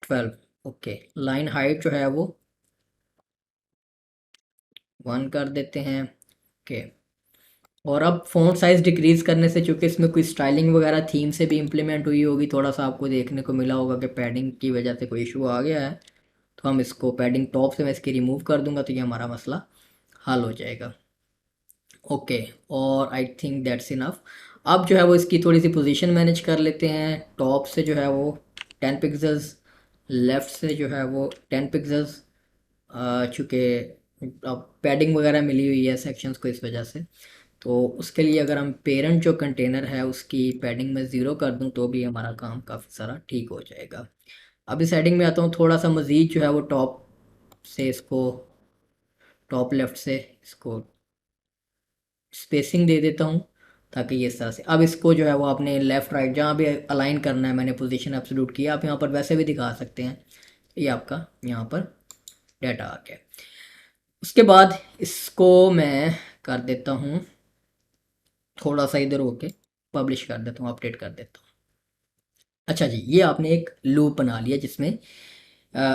12। ओके, लाइन हाइट जो है वो 1 कर देते हैं। ओके, और अब फ़ॉन्ट साइज़ डिक्रीज़ करने से, चूँकि इसमें कोई स्टाइलिंग वगैरह थीम से भी इम्प्लीमेंट हुई होगी, थोड़ा-सा आपको देखने को मिला होगा कि पैडिंग की वजह से कोई इशू आ गया है, तो हम इसको पैडिंग टॉप से मैं इसकी रिमूव कर दूँगा, तो ये हमारा मसला हल हो जाएगा। ओके, और आई थिंक दैट्स इनफ। अब जो है वो इसकी थोड़ी सी पोजीशन मैनेज कर लेते हैं। टॉप से जो है वो 10 पिक्सल्स, लेफ़्ट से जो है वो 10 पिक्सल्स, चूँकि अब पैडिंग वगैरह मिली हुई है सेक्शंस को, इस वजह से तो उसके लिए अगर हम पेरेंट जो कंटेनर है उसकी पैडिंग में ज़ीरो कर दूं तो भी हमारा काम काफ़ी सारा ठीक हो जाएगा। अब इस हेडिंग में आता हूँ, थोड़ा सा मज़ीद जो है वो टॉप से इसको, टॉप लेफ़्ट से इसको स्पेसिंग दे देता हूँ, ताकि ये इस तरह से, अब इसको जो है वो आपने लेफ़्ट राइट जहाँ भी अलाइन करना है, मैंने पोजीशन एब्सोल्यूट किया, आप यहाँ पर वैसे भी दिखा सकते हैं। ये आपका यहाँ पर डाटा आ गया। उसके बाद इसको मैं कर देता हूँ थोड़ा सा इधर होके, पब्लिश कर देता हूँ, अपडेट कर देता हूँ। अच्छा जी, ये आपने एक लूप बना लिया जिसमें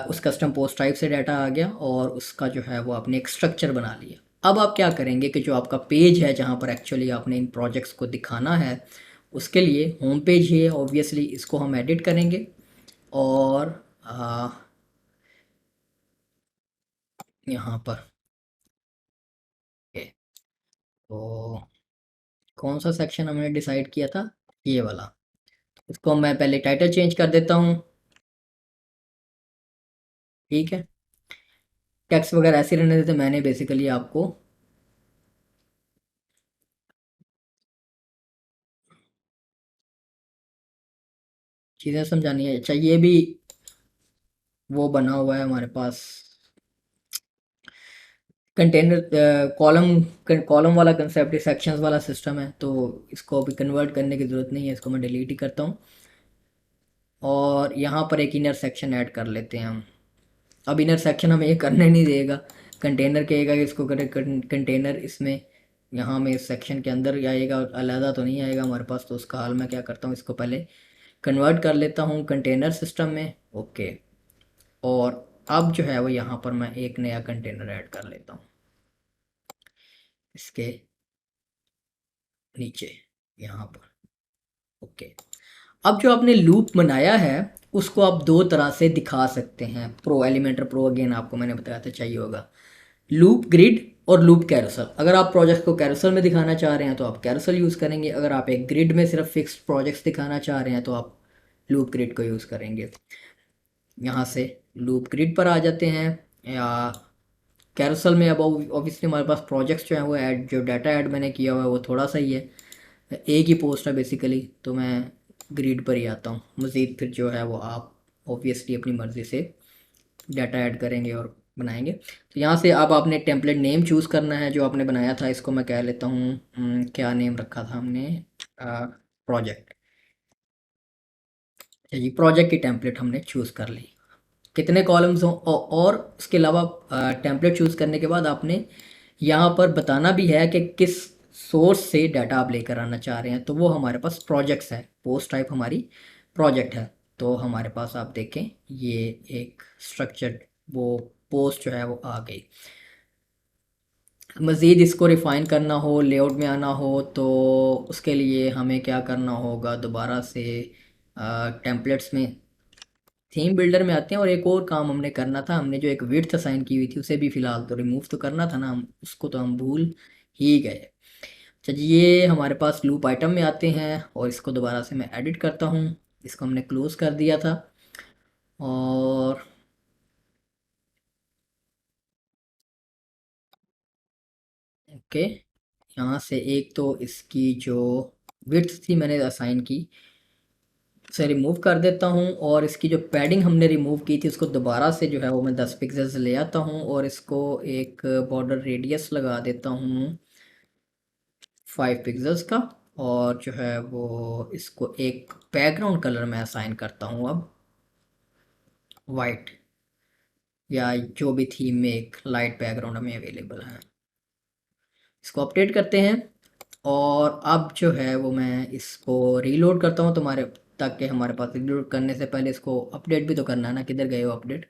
उस कस्टम पोस्ट टाइप से डाटा आ गया, और उसका जो है वो आपने एक स्ट्रक्चर बना लिया। अब आप क्या करेंगे कि जो आपका पेज है जहाँ पर एक्चुअली आपने इन प्रोजेक्ट्स को दिखाना है, उसके लिए होम पेज है ऑब्वियसली, इसको हम एडिट करेंगे। और यहाँ पर okay, तो कौन सा सेक्शन हमने डिसाइड किया था, ये वाला। इसको मैं पहले टाइटल चेंज कर देता हूँ। ठीक है, टेक्स्ट वगैरह ऐसे रहने देते, मैंने बेसिकली आपको चीज़ें समझानी है। अच्छा, ये भी वो बना हुआ है हमारे पास कंटेनर, कॉलम वाला कंसेप्ट, सेक्शंस वाला सिस्टम है, तो इसको अभी कन्वर्ट करने की ज़रूरत नहीं है, इसको मैं डिलीट ही करता हूँ। और यहाँ पर एक इनर सेक्शन ऐड कर लेते हैं हम। अब इनर सेक्शन हमें ये करने नहीं देगा, कंटेनर कहेगा कि इसको करें कंटेनर, इसमें यहाँ में इस सेक्शन के अंदर आएगा, अलहदा तो नहीं आएगा हमारे पास। तो उसका हाल मैं क्या करता हूँ, इसको पहले कन्वर्ट कर लेता हूँ कंटेनर सिस्टम में। ओके, और अब जो है वो यहाँ पर मैं एक नया कंटेनर ऐड कर लेता हूँ इसके नीचे, यहाँ पर। ओके, अब जो आपने लूप बनाया है उसको आप दो तरह से दिखा सकते हैं। प्रो, एलिमेंटर प्रो अगेन आपको मैंने बताया था चाहिए होगा। लूप ग्रिड और लूप कैरोसल। अगर आप प्रोजेक्ट को कैरोसल में दिखाना चाह रहे हैं तो आप कैरोसल यूज़ करेंगे, अगर आप एक ग्रिड में सिर्फ फिक्स्ड प्रोजेक्ट्स दिखाना चाह रहे हैं तो आप लूप ग्रिड को यूज़ करेंगे। यहाँ से लूप ग्रिड पर आ जाते हैं, या कैरोसल में अब ऑब्वियसली हमारे पास प्रोजेक्ट्स जो हैं वो ऐड, जो डाटा ऐड मैंने किया हुआ है वो थोड़ा सा ही है, एक ही पोस्ट है बेसिकली, तो मैं ग्रिड पर ही आता हूँ। मज़ीद फिर जो है वो आप ऑब्वियसली अपनी मर्ज़ी से डाटा ऐड करेंगे और बनाएंगे। तो यहाँ से अब आपने टेम्पलेट नेम चूज़ करना है जो आपने बनाया था। इसको मैं कह लेता हूँ क्या नेम रखा था हमने, प्रोजेक्ट। जी, प्रोजेक्ट की टेम्पलेट हमने चूज़ कर ली, कितने कॉलम्स हों, और उसके अलावा टेम्पलेट चूज़ करने के बाद आपने यहाँ पर बताना भी है कि किस सोर्स से डाटा आप लेकर आना चाह रहे हैं। तो वो हमारे पास प्रोजेक्ट्स है, पोस्ट टाइप हमारी प्रोजेक्ट है। तो हमारे पास आप देखें ये एक स्ट्रक्चर्ड वो पोस्ट जो है वो आ गई। मज़ीद इसको रिफ़ाइन करना हो, लेआउट में आना हो, तो उसके लिए हमें क्या करना होगा, दोबारा से टेम्पलेट्स में थीम बिल्डर में आते हैं, और एक और काम हमने करना था, हमने जो एक विड्थ असाइन की हुई थी उसे भी फ़िलहाल तो रिमूव तो करना था ना, हम उसको तो हम भूल ही गए। अच्छा जी, ये हमारे पास लूप आइटम में आते हैं, और इसको दोबारा से मैं एडिट करता हूँ। इसको हमने क्लोज़ कर दिया था, और ओके, यहाँ से एक तो इसकी जो विड्थ थी मैंने असाइन की, से रिमूव कर देता हूँ, और इसकी जो पैडिंग हमने रिमूव की थी उसको दोबारा से जो है वो मैं 10 पिक्सेल्स ले आता हूँ, और इसको एक बॉर्डर रेडियस लगा देता हूँ 5 पिक्सेल्स का। और जो है वो इसको एक बैकग्राउंड कलर में असाइन करता हूँ अब, वाइट, या जो भी थीम में एक लाइट बैकग्राउंड हमें अवेलेबल है। इसको अपडेट करते हैं और अब जो है वो मैं इसको रीलोड करता हूँ तुम्हारे, ताकि हमारे पास रीलोड करने से पहले इसको अपडेट भी तो करना है ना, किधर गए हो अपडेट।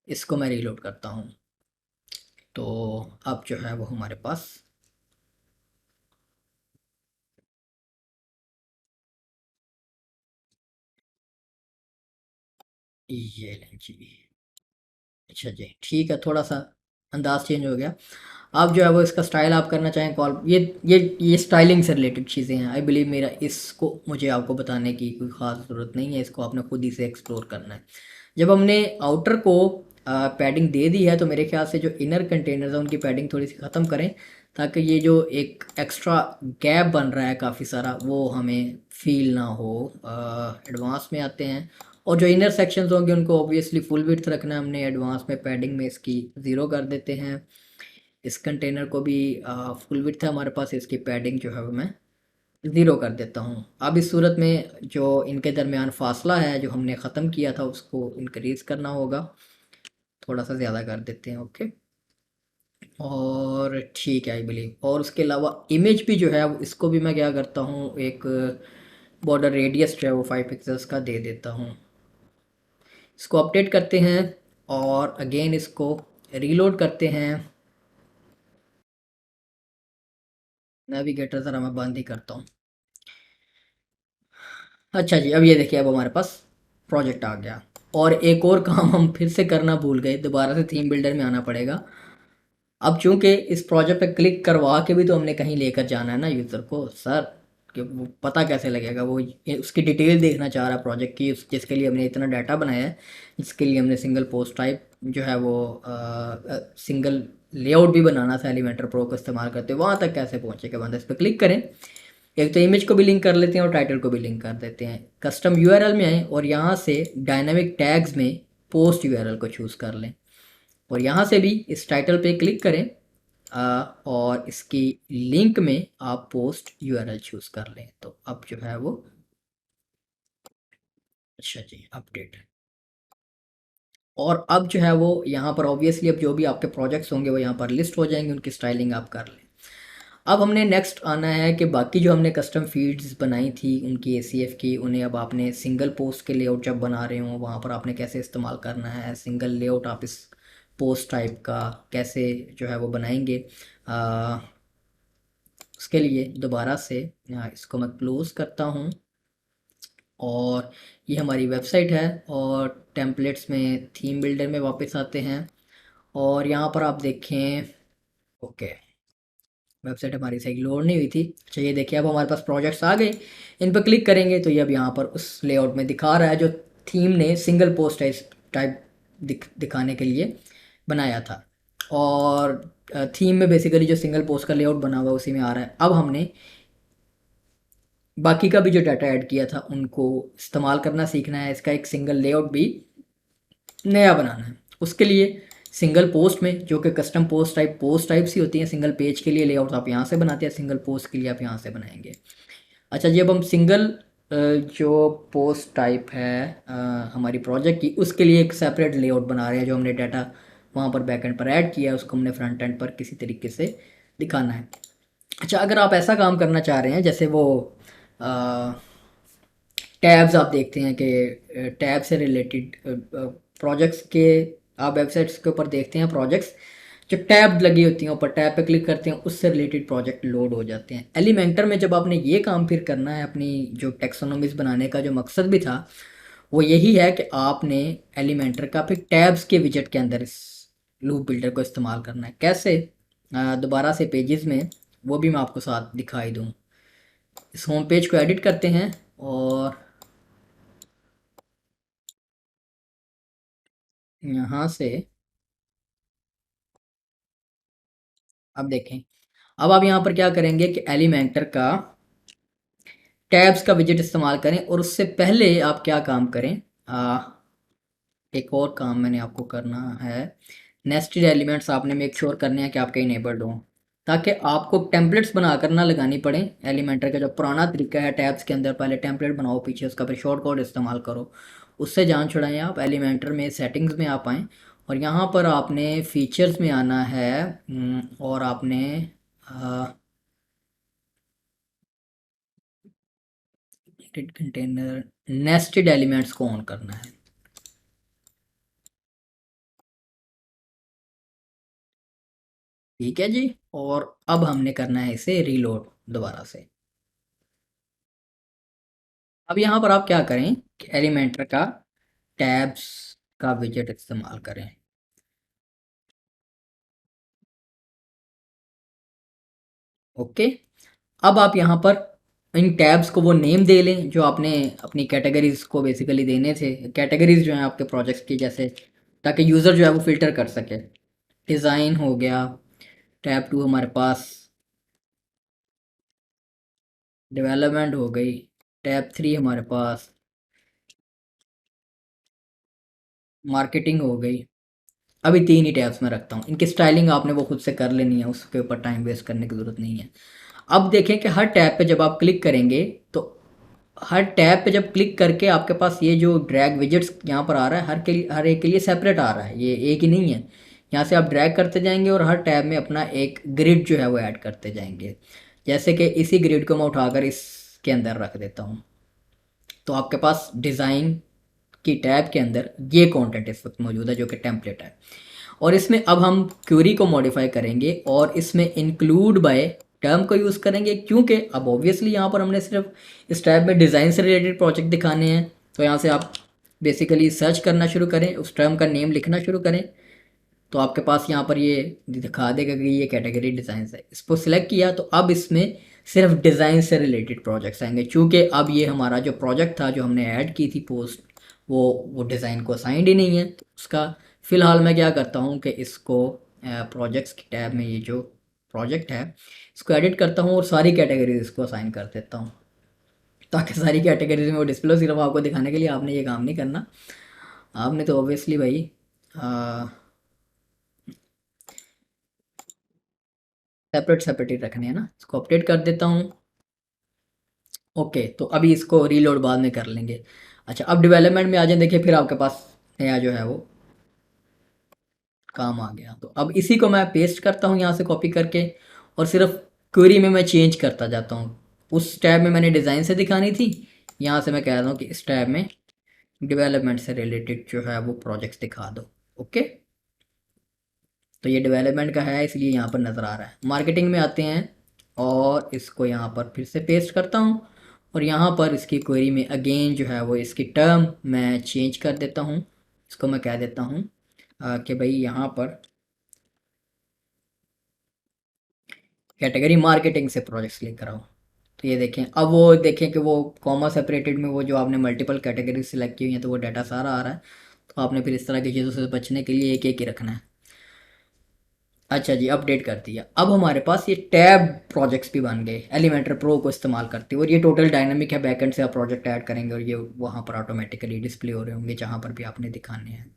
इसको मैं रीलोड करता हूँ, तो अब जो है वो हमारे पास ये लें जी। अच्छा जी, ठीक है, थोड़ा सा अंदाज चेंज हो गया। आप जो है वो इसका स्टाइल आप करना चाहें कॉल, ये स्टाइलिंग से रिलेटेड चीज़ें हैं आई बिलीव। मेरा इसको मुझे आपको बताने की कोई ख़ास ज़रूरत नहीं है, इसको आपने खुद ही से एक्सप्लोर करना है। जब हमने आउटर को पैडिंग दे दी है, तो मेरे ख्याल से जो इनर कंटेनर्स हैं उनकी पैडिंग थोड़ी सी ख़त्म करें, ताकि ये जो एक एक्स्ट्रा गैप बन रहा है काफ़ी सारा, वो हमें फील ना हो। एडवांस में आते हैं, और जो इनर सेक्शंस होंगे उनको ऑब्वियसली फुल विड्थ रखना है हमने। एडवांस में पैडिंग में इसकी 0 कर देते हैं। इस कंटेनर को भी फुल विड्थ है हमारे पास, इसकी पैडिंग जो है वो मैं 0 कर देता हूँ। अब इस सूरत में जो इनके दरमियान फासला है जो हमने ख़त्म किया था, उसको इंक्रीज़ करना होगा, थोड़ा सा ज़्यादा कर देते हैं। ओके, और ठीक है आई बिलीव। और उसके अलावा इमेज भी जो है इसको भी मैं क्या करता हूँ, एक बॉर्डर रेडियस जो है वो 5 पिक्सल्स का दे देता हूँ। इसको अपडेट करते हैं और अगेन इसको रीलोड करते हैं। नेविगेटर ज़रा मैं बंद ही करता हूँ। अच्छा जी, अब ये देखिए, अब हमारे पास प्रोजेक्ट आ गया। और एक और काम हम फिर से करना भूल गए, दोबारा से थीम बिल्डर में आना पड़ेगा। अब चूंकि इस प्रोजेक्ट पे क्लिक करवा के भी तो हमने कहीं लेकर जाना है ना यूज़र को सर, कि वो पता कैसे लगेगा, वो उसकी डिटेल देखना चाह रहा है प्रोजेक्ट की, जिसके लिए हमने इतना डाटा बनाया है, जिसके लिए हमने सिंगल पोस्ट टाइप जो है वो सिंगल लेआउट भी बनाना था एलिमेंटर प्रो का इस्तेमाल करते, वहाँ तक कैसे पहुँचेगा बंदा। इस पर क्लिक करें, एक तो इमेज को भी लिंक कर लेते हैं और टाइटल को भी लिंक कर देते हैं। कस्टम यूआरएल में आए और यहाँ से डायनामिक टैग्स में पोस्ट यूआरएल को चूज़ कर लें, और यहाँ से भी इस टाइटल पे क्लिक करें और इसकी लिंक में आप पोस्ट यूआरएल चूज़ कर लें। तो अब जो है वो, अच्छा जी, अपडेट। और अब जो है वो यहाँ पर ऑब्वियसली अब जो भी आपके प्रोजेक्ट्स होंगे वो यहाँ पर लिस्ट हो जाएंगे, उनकी स्टाइलिंग आप कर लें। अब हमने नेक्स्ट आना है कि बाकी जो हमने कस्टम फीड्स बनाई थी उनकी एसीएफ की, उन्हें अब आपने सिंगल पोस्ट के लेआउट जब बना रहे हो वहाँ पर आपने कैसे इस्तेमाल करना है। सिंगल लेआउट आप इस पोस्ट टाइप का कैसे जो है वो बनाएंगे, उसके लिए दोबारा से इसको मैं क्लोज़ करता हूँ। और ये हमारी वेबसाइट है, और टेम्पलेट्स में थीम बिल्डर में वापस आते हैं, और यहाँ पर आप देखें। ओके, वेबसाइट हमारी सही लोड नहीं हुई थी। अच्छा, ये देखिए अब हमारे पास प्रोजेक्ट्स आ गए। इन पर क्लिक करेंगे तो ये अब यहाँ पर उस लेआउट में दिखा रहा है जो थीम ने सिंगल पोस्ट टाइप दिखाने के लिए बनाया था। और थीम में बेसिकली जो सिंगल पोस्ट का लेआउट बना हुआ है उसी में आ रहा है। अब हमने बाकी का भी जो डाटा ऐड किया था उनको इस्तेमाल करना सीखना है, इसका एक सिंगल लेआउट भी नया बनाना है। उसके लिए सिंगल पोस्ट में, जो कि कस्टम पोस्ट टाइप्स ही होती हैं, सिंगल पेज के लिए लेआउट आप यहाँ से बनाते हैं, सिंगल पोस्ट के लिए आप यहाँ से बनाएंगे। अच्छा जी, अब हम सिंगल जो पोस्ट टाइप है हमारी प्रोजेक्ट की, उसके लिए एक सेपरेट लेआउट बना रहे हैं। जो हमने डाटा वहाँ पर बैकएंड पर ऐड किया है उसको हमने फ्रंट एंड पर किसी तरीके से दिखाना है। अच्छा, अगर आप ऐसा काम करना चाह रहे हैं जैसे वो टैब्स आप देखते हैं कि टैब से रिलेटेड प्रोजेक्ट्स के, आप वेबसाइट्स के ऊपर देखते हैं प्रोजेक्ट्स जो टैब लगी होती हैं, ऊपर टैब पे क्लिक करते हैं उससे रिलेटेड प्रोजेक्ट लोड हो जाते हैं। एलिमेंटर में जब आपने ये काम फिर करना है, अपनी जो टेक्सोनोमीज बनाने का जो मकसद भी था वो यही है कि आपने एलिमेंटर का फिर टैब्स के विजेट के अंदर इस लूप बिल्डर को इस्तेमाल करना है। कैसे, दोबारा से पेजेस में, वो भी मैं आपको साथ दिखाई दूँ। इस होम पेज को एडिट करते हैं और यहाँ से अब देखें। अब आप यहाँ पर क्या करेंगे कि एलिमेंटर का टैब्स का विजेट इस्तेमाल करें, और उससे पहले आप क्या काम करें, एक और काम मैंने आपको करना है। नेस्टेड एलिमेंट्स आपने मेक श्योर करने हैं कि आपके इनेबल्ड हों, ताकि आपको टेम्पलेट्स बनाकर ना लगानी पड़े। एलिमेंटर का जो पुराना तरीका है, टैब्स के अंदर पहले टेम्पलेट बनाओ, पीछे उसका फिर शॉर्ट कोड इस्तेमाल करो, उससे जान छुड़ाएं। आप एलिमेंटर में सेटिंग्स में आप आएँ और यहाँ पर आपने फीचर्स में आना है और आपने कंटेनर नेस्टेड एलिमेंट्स को ऑन करना है। ठीक है जी। और अब हमने करना है इसे रीलोड दोबारा से। अब यहाँ पर आप क्या करें कि एलिमेंटर का टैब्स का विजेट इस्तेमाल करें। ओके। अब आप यहाँ पर इन टैब्स को वो नेम दे लें जो आपने अपनी कैटेगरीज को बेसिकली देने थे, कैटेगरीज जो हैं आपके प्रोजेक्ट्स की, जैसे ताकि यूज़र जो है वो फिल्टर कर सके। डिज़ाइन हो गया, टैब 2 हमारे पास, डेवलपमेंट हो गई, टैब 3 हमारे पास, मार्केटिंग हो गई। अभी 3 ही टैब्स में रखता हूँ। इनकी स्टाइलिंग आपने वो खुद से कर लेनी है, उसके ऊपर टाइम वेस्ट करने की ज़रूरत नहीं है। अब देखें कि हर टैब पे जब आप क्लिक करेंगे तो हर टैब पे जब क्लिक करके आपके पास ये जो ड्रैग विजेट्स यहाँ पर आ रहा है, हर एक के लिए सेपरेट आ रहा है, ये एक ही नहीं है। यहाँ से आप ड्रैग करते जाएंगे और हर टैब में अपना एक ग्रिड जो है वो ऐड करते जाएंगे। जैसे कि इसी ग्रिड को मैं उठाकर इसके अंदर रख देता हूँ, तो आपके पास डिज़ाइन की टैब के अंदर ये कंटेंट इस वक्त मौजूद है जो कि टेम्पलेट है। और इसमें अब हम क्वेरी को मॉडिफाई करेंगे और इसमें इंक्लूड बाय टर्म को यूज़ करेंगे, क्योंकि अब ऑब्वियसली यहाँ पर हमने सिर्फ इस टैब में डिज़ाइन से रिलेटेड प्रोजेक्ट दिखाने हैं। तो यहाँ से आप बेसिकली सर्च करना शुरू करें, उस टर्म का नेम लिखना शुरू करें, तो आपके पास यहाँ पर ये दिखा देगा कि ये कैटेगरी डिज़ाइन है। इसको सिलेक्ट किया तो अब इसमें सिर्फ डिज़ाइन से रिलेटेड प्रोजेक्ट्स आएंगे, चूँकि अब ये हमारा जो प्रोजेक्ट था जो हमने ऐड की थी पोस्ट, वो डिज़ाइन को असाइंड ही नहीं है। तो उसका फ़िलहाल मैं क्या करता हूँ कि इसको प्रोजेक्ट्स की टैब में ये जो प्रोजेक्ट है इसको एडिट करता हूँ और सारी कैटेगरीज इसको असाइन कर देता हूँ, ताकि सारी कैटेगरीज में वो डिस्प्ले, सिर्फ आपको दिखाने के लिए आपने ये काम नहीं करना। आपने तो ऑब्वियसली भाई सेपरेट सेपरेट ही रखने हैं ना। इसको अपडेट कर देता हूँ। ओके, तो अभी इसको रीलोड बाद में कर लेंगे। अच्छा, अब डेवलपमेंट में आ जाए, देखिए फिर आपके पास नया जो है वो काम आ गया। तो अब इसी को मैं पेस्ट करता हूँ यहाँ से कॉपी करके, और सिर्फ क्वेरी में मैं चेंज करता जाता हूँ। उस टैब में मैंने डिज़ाइन से दिखानी थी, यहाँ से मैं कह रहा हूँ कि इस टैब में डेवलपमेंट से रिलेटेड जो है वो प्रोजेक्ट्स दिखा दो। ओके, तो ये डेवलपमेंट का है इसलिए यहाँ पर नज़र आ रहा है। मार्केटिंग में आते हैं और इसको यहाँ पर फिर से पेस्ट करता हूँ, और यहाँ पर इसकी क्वेरी में अगेन जो है वो इसकी टर्म मैं चेंज कर देता हूँ। इसको मैं कह देता हूँ कि भाई यहाँ पर कैटेगरी मार्केटिंग से प्रोजेक्ट्स लेकर आओ। तो ये देखें, अब वो देखें कि वो कॉमा सेपरेटेड में वो जो आपने मल्टीपल कैटेगरी सेलेक्ट की हुई हैं तो वो डाटा सारा आ रहा है। तो आपने फिर इस तरह की चीज़ों से बचने के लिए एक एक ही रखना है। अच्छा जी, अपडेट कर दिया। अब हमारे पास ये टैब प्रोजेक्ट्स भी बन गए एलिमेंटर प्रो को इस्तेमाल करते हुए, और ये टोटल डायनामिक है, बैकएंड से आप प्रोजेक्ट ऐड करेंगे और ये वहाँ पर ऑटोमेटिकली डिस्प्ले हो रहे होंगे जहाँ पर भी आपने दिखाने हैं।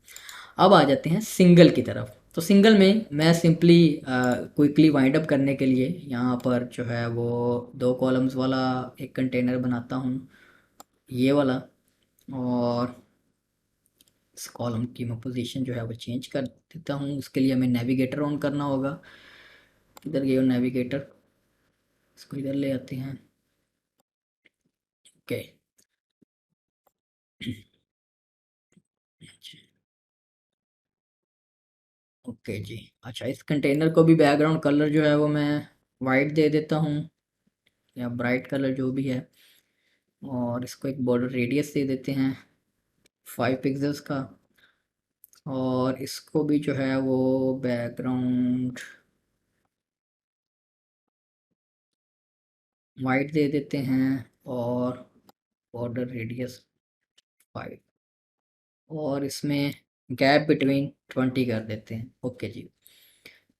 अब आ जाते हैं सिंगल की तरफ। तो सिंगल में मैं सिंपली क्विकली वाइंड अप करने के लिए यहाँ पर जो है वो 2 कॉलम्स वाला एक कंटेनर बनाता हूँ, ये वाला। और इस कॉलम की मैं पोजीशन जो है वो चेंज कर देता हूँ। उसके लिए हमें नेविगेटर ऑन करना होगा। इधर गए नेविगेटर, इसको इधर ले आते हैं। ओके, ओके जी। अच्छा, इस कंटेनर को भी बैकग्राउंड कलर जो है वो मैं वाइट दे देता हूँ, या ब्राइट कलर जो भी है। और इसको एक बॉर्डर रेडियस दे देते हैं 5 पिक्सल्स का। और इसको भी जो है वो बैकग्राउंड वाइट दे देते हैं, और बॉर्डर रेडियस 5, और इसमें गैप बिटवीन 20 कर देते हैं। ओके जी।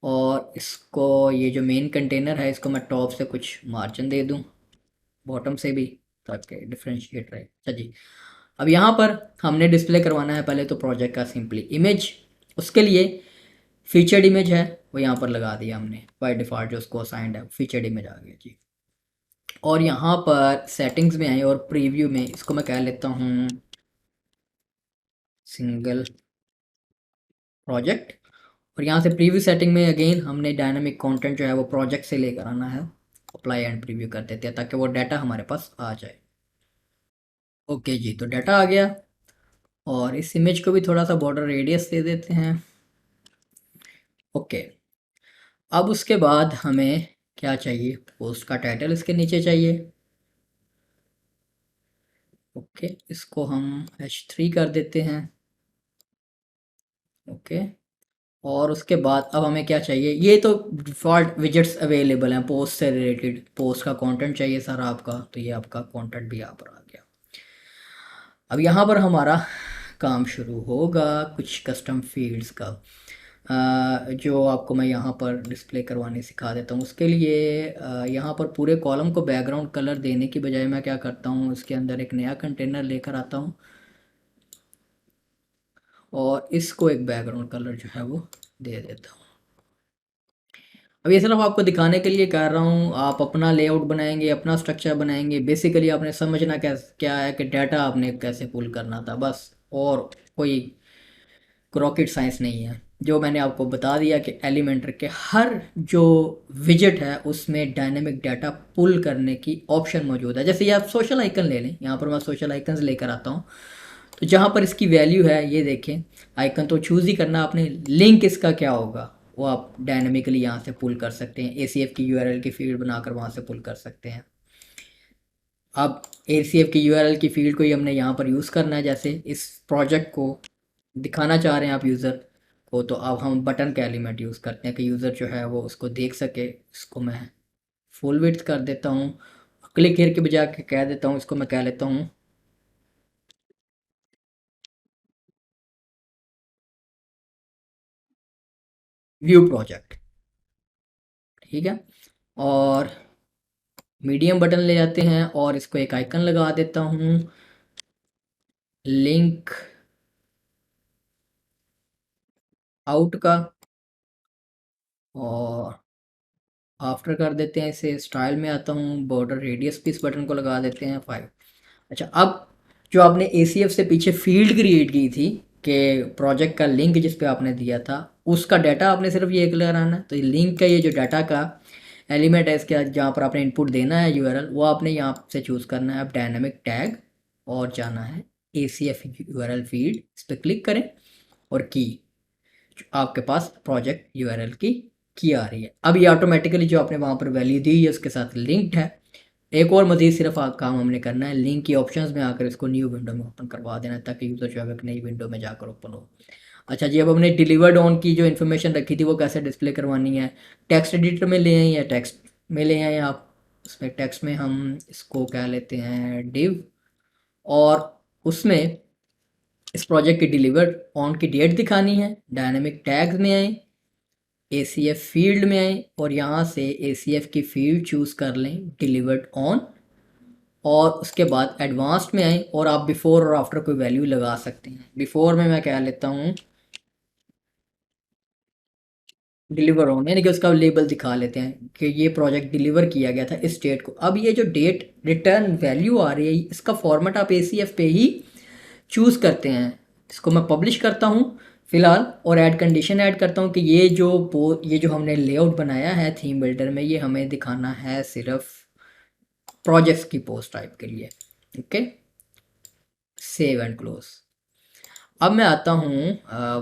और इसको ये जो मेन कंटेनर है इसको मैं टॉप से कुछ मार्जिन दे दूं, बॉटम से भी, ताकि डिफ्रेंशिएट रहे। अच्छा जी। अब यहाँ पर हमने डिस्प्ले करवाना है पहले तो प्रोजेक्ट का सिंपली इमेज। उसके लिए फीचर्ड इमेज है वो यहाँ पर लगा दिया हमने बाय डिफ़ॉल्ट, जो उसको असाइंड है फीचर्ड इमेज आ गया जी। और यहाँ पर सेटिंग्स में आए और प्रीव्यू में इसको मैं कह लेता हूँ सिंगल प्रोजेक्ट, और यहाँ से प्रीव्यू सेटिंग में अगेन हमने डायनामिक कंटेंट जो है वो प्रोजेक्ट से लेकर आना है। अप्लाई एंड प्रीव्यू कर देते हैं ताकि वो डाटा हमारे पास आ जाए। ओके जी, तो डाटा आ गया, और इस इमेज को भी थोड़ा सा बॉर्डर रेडियस दे देते हैं। ओके, अब उसके बाद हमें क्या चाहिए, पोस्ट का टाइटल इसके नीचे चाहिए। ओके, इसको हम H3 कर देते हैं। ओके, और उसके बाद अब हमें क्या चाहिए, ये तो डिफ़ॉल्ट विजेट्स अवेलेबल हैं पोस्ट से रिलेटेड। पोस्ट का कंटेंट चाहिए सर आपका, तो ये आपका कंटेंट भी यहाँ पर आ गया। अब यहाँ पर हमारा काम शुरू होगा कुछ कस्टम फील्ड्स का, जो आपको मैं यहाँ पर डिस्प्ले करवाने सिखा देता हूँ। उसके लिए यहाँ पर पूरे कॉलम को बैकग्राउंड कलर देने की बजाय मैं क्या करता हूँ, इसके अंदर एक नया कंटेनर लेकर आता हूँ और इसको एक बैकग्राउंड कलर जो है वो दे देता हूँ। अब ये सिर्फ आपको दिखाने के लिए कर रहा हूँ, आप अपना लेआउट बनाएंगे, अपना स्ट्रक्चर बनाएंगे। बेसिकली आपने समझना क्या क्या है कि डाटा आपने कैसे पुल करना था, बस। और कोई रॉकेट साइंस नहीं है। जो मैंने आपको बता दिया कि एलिमेंटर के हर जो विजेट है उसमें डायनेमिक डाटा पुल करने की ऑप्शन मौजूद है। जैसे ये आप सोशल आइकन ले लें, यहाँ पर मैं सोशल आइकन लेकर आता हूँ, तो जहाँ पर इसकी वैल्यू है ये देखें, आइकन तो चूज़ ही करना आपने। लिंक इसका क्या होगा वो आप डायनेमिकली यहाँ से पुल कर सकते हैं। ACF की URL की फील्ड बनाकर वहाँ से पुल कर सकते हैं। अब ACF की URL की फील्ड को ही हमने यहाँ पर यूज़ करना है। जैसे इस प्रोजेक्ट को दिखाना चाह रहे हैं आप यूज़र को, तो अब हम बटन का एलिमेंट यूज़ करते हैं कि यूज़र जो है वो उसको देख सके। इसको मैं फुल विड्थ कर देता हूँ, क्लिक हियर के बजाय के कह देता हूँ, इसको मैं कह लेता हूँ व्यू प्रोजेक्ट। ठीक है, और मीडियम बटन ले जाते हैं और इसको एक आइकन लगा देता हूँ, लिंक आउट का, और आफ्टर कर देते हैं इसे। स्टाइल में आता हूँ, बॉर्डर रेडियस भी इस बटन को लगा देते हैं 5। अच्छा, अब जो आपने ACF से पीछे फील्ड क्रिएट की थी कि प्रोजेक्ट का लिंक जिस पे आपने दिया था, उसका डाटा आपने सिर्फ ये लगाना है। तो ये लिंक का ये जो डाटा का एलिमेंट है इसके जहाँ पर आपने इनपुट देना है URL, वो आपने यहाँ से चूज़ करना है। अब डायनामिक टैग और जाना है ACF URL फील्ड, इस पर क्लिक करें और की आपके पास प्रोजेक्ट URL की आ रही है। अब ये ऑटोमेटिकली जो आपने वहाँ पर वैल्यू दी है उसके साथ लिंक्ड है। एक और मज़ीद सिर्फ काम हमने करना है, लिंक की ऑप्शंस में आकर इसको न्यू विंडो में ओपन करवा देना है ताकि यूज़र जो है एक नई विंडो में जाकर ओपन हो। अच्छा जी, अब हमने डिलीवर्ड ऑन की जो इन्फॉर्मेशन रखी थी वो कैसे डिस्प्ले करवानी है। टेक्स्ट एडिटर में ले आए या टेक्स्ट में ले आए आप, उसमें टेक्स्ट में हम इसको क्या लेते हैं डिव, और उसमें इस प्रोजेक्ट की डिलीवर्ड ऑन की डेट दिखानी है। डायनेमिक टैग्स में आए, ACF फील्ड में आए और यहाँ से ACF की फील्ड चूज़ कर लें डिलीवर्ड ऑन, और उसके बाद एडवांस्ड में आए और आप बिफोर और आफ्टर कोई वैल्यू लगा सकते हैं। बिफोर में मैं क्या लेता हूँ डिलीवर ऑन, यानी कि उसका लेबल दिखा लेते हैं कि ये प्रोजेक्ट डिलीवर किया गया था इस डेट को। अब ये जो डेट रिटर्न वैल्यू आ रही है इसका फॉर्मेट आप ACF पे ही चूज़ करते हैं। इसको मैं पब्लिश करता हूँ फिलहाल, और ऐड कंडीशन ऐड करता हूँ कि ये जो हमने लेआउट बनाया है थीम बिल्डर में, ये हमें दिखाना है सिर्फ प्रोजेक्ट्स की पोस्ट टाइप के लिए। Okay, save and close. अब मैं आता हूँ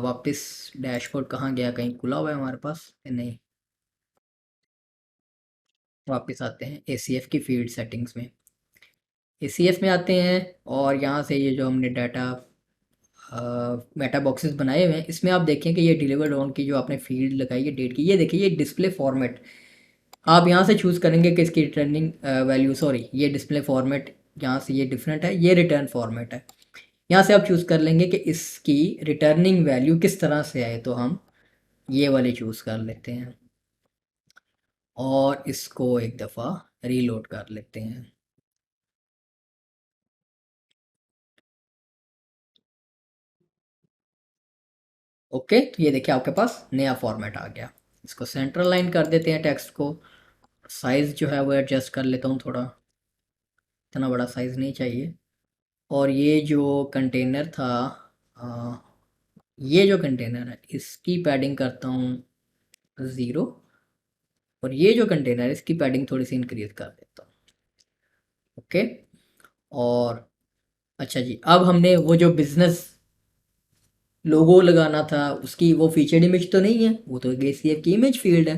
वापस। डैशबोर्ड कहाँ गया, कहीं खुला हुआ है हमारे पास नहीं। वापस आते हैं ACF की फील्ड सेटिंग्स में। ACF में आते हैं और यहाँ से ये जो हमने डाटा मेटा बॉक्सेस बनाए हुए हैं, इसमें आप देखें कि ये डिलीवर्ड ऑन की जो आपने फील्ड लगाई है डेट की, ये देखिए ये डिस्प्ले फॉर्मेट आप यहाँ से चूज़ करेंगे कि इसकी रिटर्निंग वैल्यू, सॉरी ये डिस्प्ले फॉर्मेट यहाँ से ये डिफरेंट है, ये रिटर्न फॉर्मेट है। यहाँ से आप चूज़ कर लेंगे कि इसकी रिटर्निंग वैल्यू किस तरह से आए, तो हम ये वाले चूज़ कर लेते हैं और इसको एक दफ़ा रीलोड कर लेते हैं। ओके, तो ये देखिए आपके पास नया फॉर्मेट आ गया। इसको सेंट्रल लाइन कर देते हैं टेक्स्ट को। साइज़ जो है वो एडजस्ट कर लेता हूँ थोड़ा, इतना बड़ा साइज़ नहीं चाहिए। और ये जो कंटेनर था ये जो कंटेनर है इसकी पैडिंग करता हूँ 0, और ये जो कंटेनर है इसकी पैडिंग थोड़ी सी इंक्रीज कर देता हूँ। ओके। और अच्छा जी, अब हमने वो जो बिजनेस लोगो लगाना था उसकी वो फीचर्ड इमेज तो नहीं है, वो तो ACF की इमेज फील्ड है।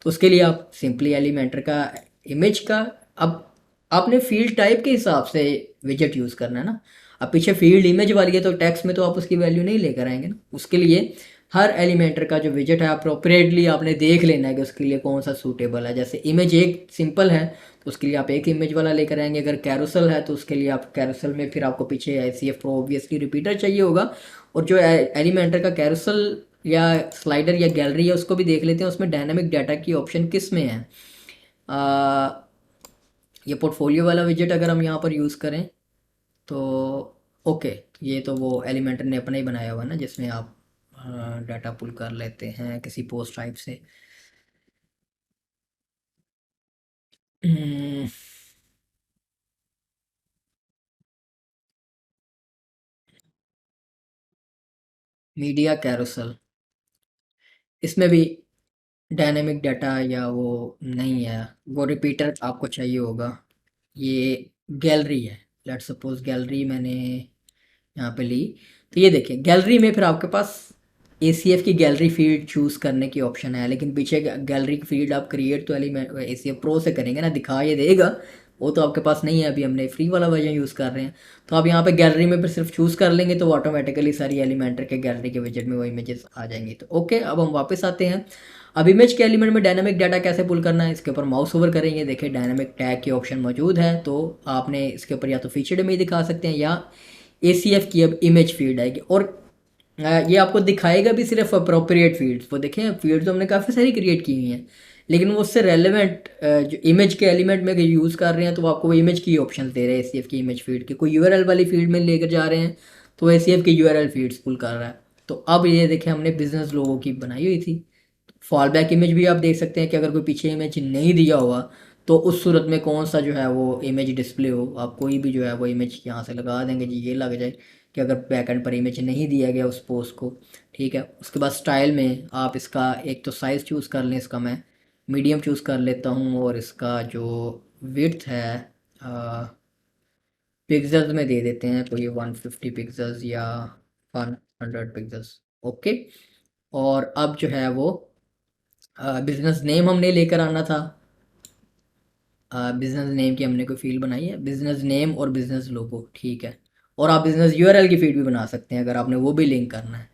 तो उसके लिए आप सिंपली एलिमेंटर का इमेज का, अब आपने फील्ड टाइप के हिसाब से विजेट यूज़ करना है ना। अब पीछे फील्ड इमेज वाली है तो टेक्स्ट में तो आप उसकी वैल्यू नहीं लेकर आएंगे ना। उसके लिए हर एलिमेंटर का जो विजेट है अप्रोप्रिएटली आपने देख लेना है कि उसके लिए कौन सा सूटेबल है। जैसे इमेज एक सिंपल है तो उसके लिए आप एक इमेज वाला लेकर आएंगे, अगर कैरोसल है तो उसके लिए आप कैरोसल में फिर आपको पीछे ICF प्रो ऑब्वियसली रिपीटर चाहिए होगा। और जो एलिमेंटर का कैरोसल या स्लाइडर या गैलरी है उसको भी देख लेते हैं, उसमें डायनामिक डाटा की ऑप्शन किस में है। आ, ये पोर्टफोलियो वाला विजेट अगर हम यहाँ पर यूज़ करें तो ओके, ये तो वो एलिमेंटर ने अपना ही बनाया हुआ है ना, जिसमें आप डाटा पुल कर लेते हैं किसी पोस्ट टाइप से। मीडिया कैरोसल, इसमें भी डायनेमिक डाटा या वो नहीं है, वो रिपीटर आपको चाहिए होगा। ये गैलरी है, लेट्स सपोज गैलरी मैंने यहाँ पे ली। तो ये देखिए गैलरी में फिर आपके पास ACF की गैलरी फील्ड चूज़ करने की ऑप्शन है, लेकिन पीछे गैलरी की फील्ड आप क्रिएट तो एलिमेंट ACF प्रो से करेंगे ना, दिखा ये देगा, वो तो आपके पास नहीं है, अभी हमने फ्री वाला वर्जन यूज़ कर रहे हैं। तो आप यहाँ पे गैलरी में फिर सिर्फ चूज़ कर लेंगे तो ऑटोमेटिकली सारी एलिमेंटर के गैलरी के विजेट में वो इमेजेस आ जाएंगी। तो ओके, अब हम वापस आते हैं। अब इमेज के एलिमेंट में डायनामिक डाटा कैसे पुल करना है, इसके ऊपर माउस ओवर करेंगे, देखिए डायनामिक टैग की ऑप्शन मौजूद है। तो आपने इसके ऊपर या तो फीचर्ड इमेज दिखा सकते हैं या ACF की अब इमेज फील्ड आएगी, और ये आपको दिखाएगा भी सिर्फ अप्रोप्रिएट फील्ड्स। वो देखें फील्ड तो हमने काफ़ी सारी क्रिएट की हुई हैं, लेकिन वो उससे रेलेवेंट जो इमेज के एलिमेंट में यूज़ कर रहे हैं तो वो आपको वो इमेज की ऑप्शन दे रहे हैं ACF की इमेज फील्ड के। कोई URL वाली फील्ड में लेकर जा रहे हैं तो ACF की URL फील्ड्स पुल कर रहा है। तो अब ये देखें हमने बिजनेस लोगों की बनाई हुई थी। फॉल बैक इमेज भी आप देख सकते हैं कि अगर कोई पीछे इमेज नहीं दिया हुआ तो उस सूरत में कौन सा जो है वो इमेज डिस्प्ले हो, आप कोई भी जो है वो इमेज यहाँ से लगा देंगे जी, ये लग जाए कि अगर बैकएंड पर इमेज नहीं दिया गया उस पोस्ट को। ठीक है, उसके बाद स्टाइल में आप इसका एक तो साइज़ चूज़ कर लें, इसका मैं मीडियम चूज़ कर लेता हूँ, और इसका जो विड्थ है पिक्सल्स में दे देते हैं, कोई 150 पिक्सल्स या 100 पिक्सल्स। ओके। और अब जो है वो बिजनेस नेम हमने लेकर आना था। बिजनेस नेम की हमने कोई फील्ड बनाई है, बिजनेस नेम और बिजनेस लोगो, ठीक है। और आप बिजनेस URL की फील्ड भी बना सकते हैं अगर आपने वो भी लिंक करना है।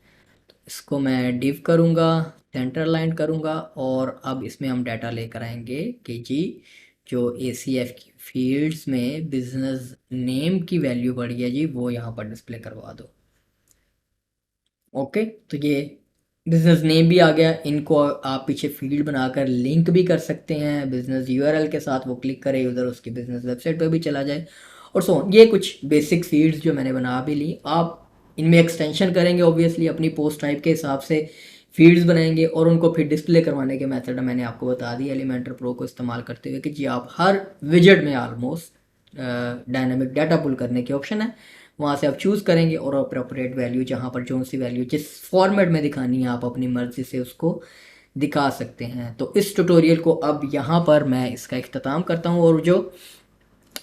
तो इसको मैं डिव करूँगा, सेंटर लाइन करूँगा, और अब इसमें हम डाटा लेकर आएंगे कि जी जो ACF की फील्ड्स में बिजनेस नेम की वैल्यू बढ़ी है जी, वो यहाँ पर डिस्प्ले करवा दो। ओके, तो ये बिजनेस नेम भी आ गया। इनको आप पीछे फील्ड बनाकर लिंक भी कर सकते हैं बिजनेस URL के साथ, वो क्लिक करे उधर उसकी बिजनेस वेबसाइट पर भी चला जाए और सो on। ये कुछ बेसिक फील्ड्स जो मैंने बना भी ली। आप इनमें एक्सटेंशन करेंगे ऑब्वियसली अपनी पोस्ट टाइप के हिसाब से फील्ड्स बनाएंगे, और उनको फिर डिस्प्ले करवाने के मेथड मैंने आपको बता दिया एलिमेंटर प्रो को इस्तेमाल करते हुए कि जी आप हर विजेट में ऑलमोस्ट डायनामिक डाटा पुल करने की ऑप्शन है, वहाँ से आप चूज़ करेंगे और अप्रोप्रिएट वैल्यू जहाँ पर जो सी वैल्यू जिस फॉर्मेट में दिखानी है आप अपनी मर्ज़ी से उसको दिखा सकते हैं। तो इस ट्यूटोरियल को अब यहाँ पर मैं इसका इख्तिताम करता हूँ, और जो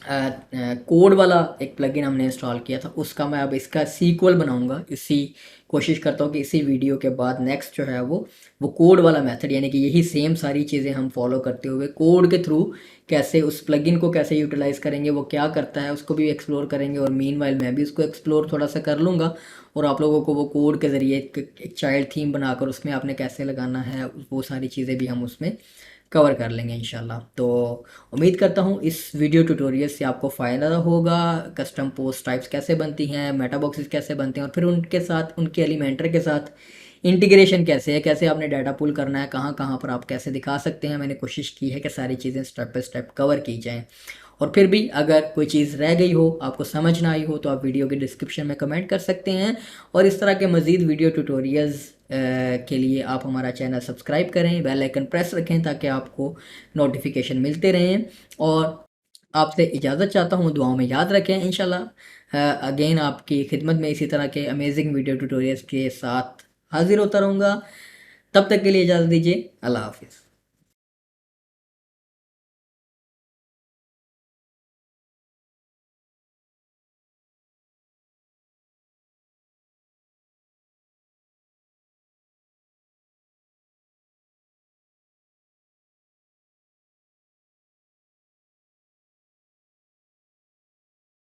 कोड वाला एक प्लगइन हमने इंस्टॉल किया था उसका मैं अब इसका सीक्वल बनाऊंगा। इसी कोशिश करता हूँ कि इसी वीडियो के बाद नेक्स्ट जो है वो कोड वाला मेथड, यानी कि यही सेम सारी चीज़ें हम फॉलो करते हुए कोड के थ्रू कैसे उस प्लगइन को कैसे यूटिलाइज़ करेंगे, वो क्या करता है उसको भी एक्सप्लोर करेंगे। और मीनवाइल मैं भी उसको एक्सप्लोर थोड़ा सा कर लूँगा, और आप लोगों को वो कोड के ज़रिए एक चाइल्ड थीम बनाकर उसमें आपने कैसे लगाना है वो सारी चीज़ें भी हम उसमें कवर कर लेंगे इंशाल्लाह। तो उम्मीद करता हूँ इस वीडियो ट्यूटोरियल से आपको फ़ायदा होगा। कस्टम पोस्ट टाइप्स कैसे बनती हैं, मेटा बॉक्सेस कैसे बनते हैं, और फिर उनके साथ उनके एलिमेंटर के साथ इंटीग्रेशन कैसे है, कैसे आपने डाटा पुल करना है, कहाँ कहाँ पर आप कैसे दिखा सकते हैं। मैंने कोशिश की है कि सारी चीज़ें स्टेप बाय स्टेप कवर की जाएँ। और फिर भी अगर कोई चीज़ रह गई हो, आपको समझ ना आई हो, तो आप वीडियो के डिस्क्रिप्शन में कमेंट कर सकते हैं। और इस तरह के मज़ीद वीडियो ट्यूटोरियल्स के लिए आप हमारा चैनल सब्सक्राइब करें, बेल आइकन प्रेस रखें ताकि आपको नोटिफिकेशन मिलते रहें। और आपसे इजाज़त चाहता हूँ, दुआओं में याद रखें। इंशाल्लाह अगेन आपकी खिदमत में इसी तरह के अमेजिंग वीडियो ट्यूटोरियल्स के साथ हाजिर होता रहूँगा। तब तक के लिए इजाज़त दीजिए। अल्लाह हाफिज़।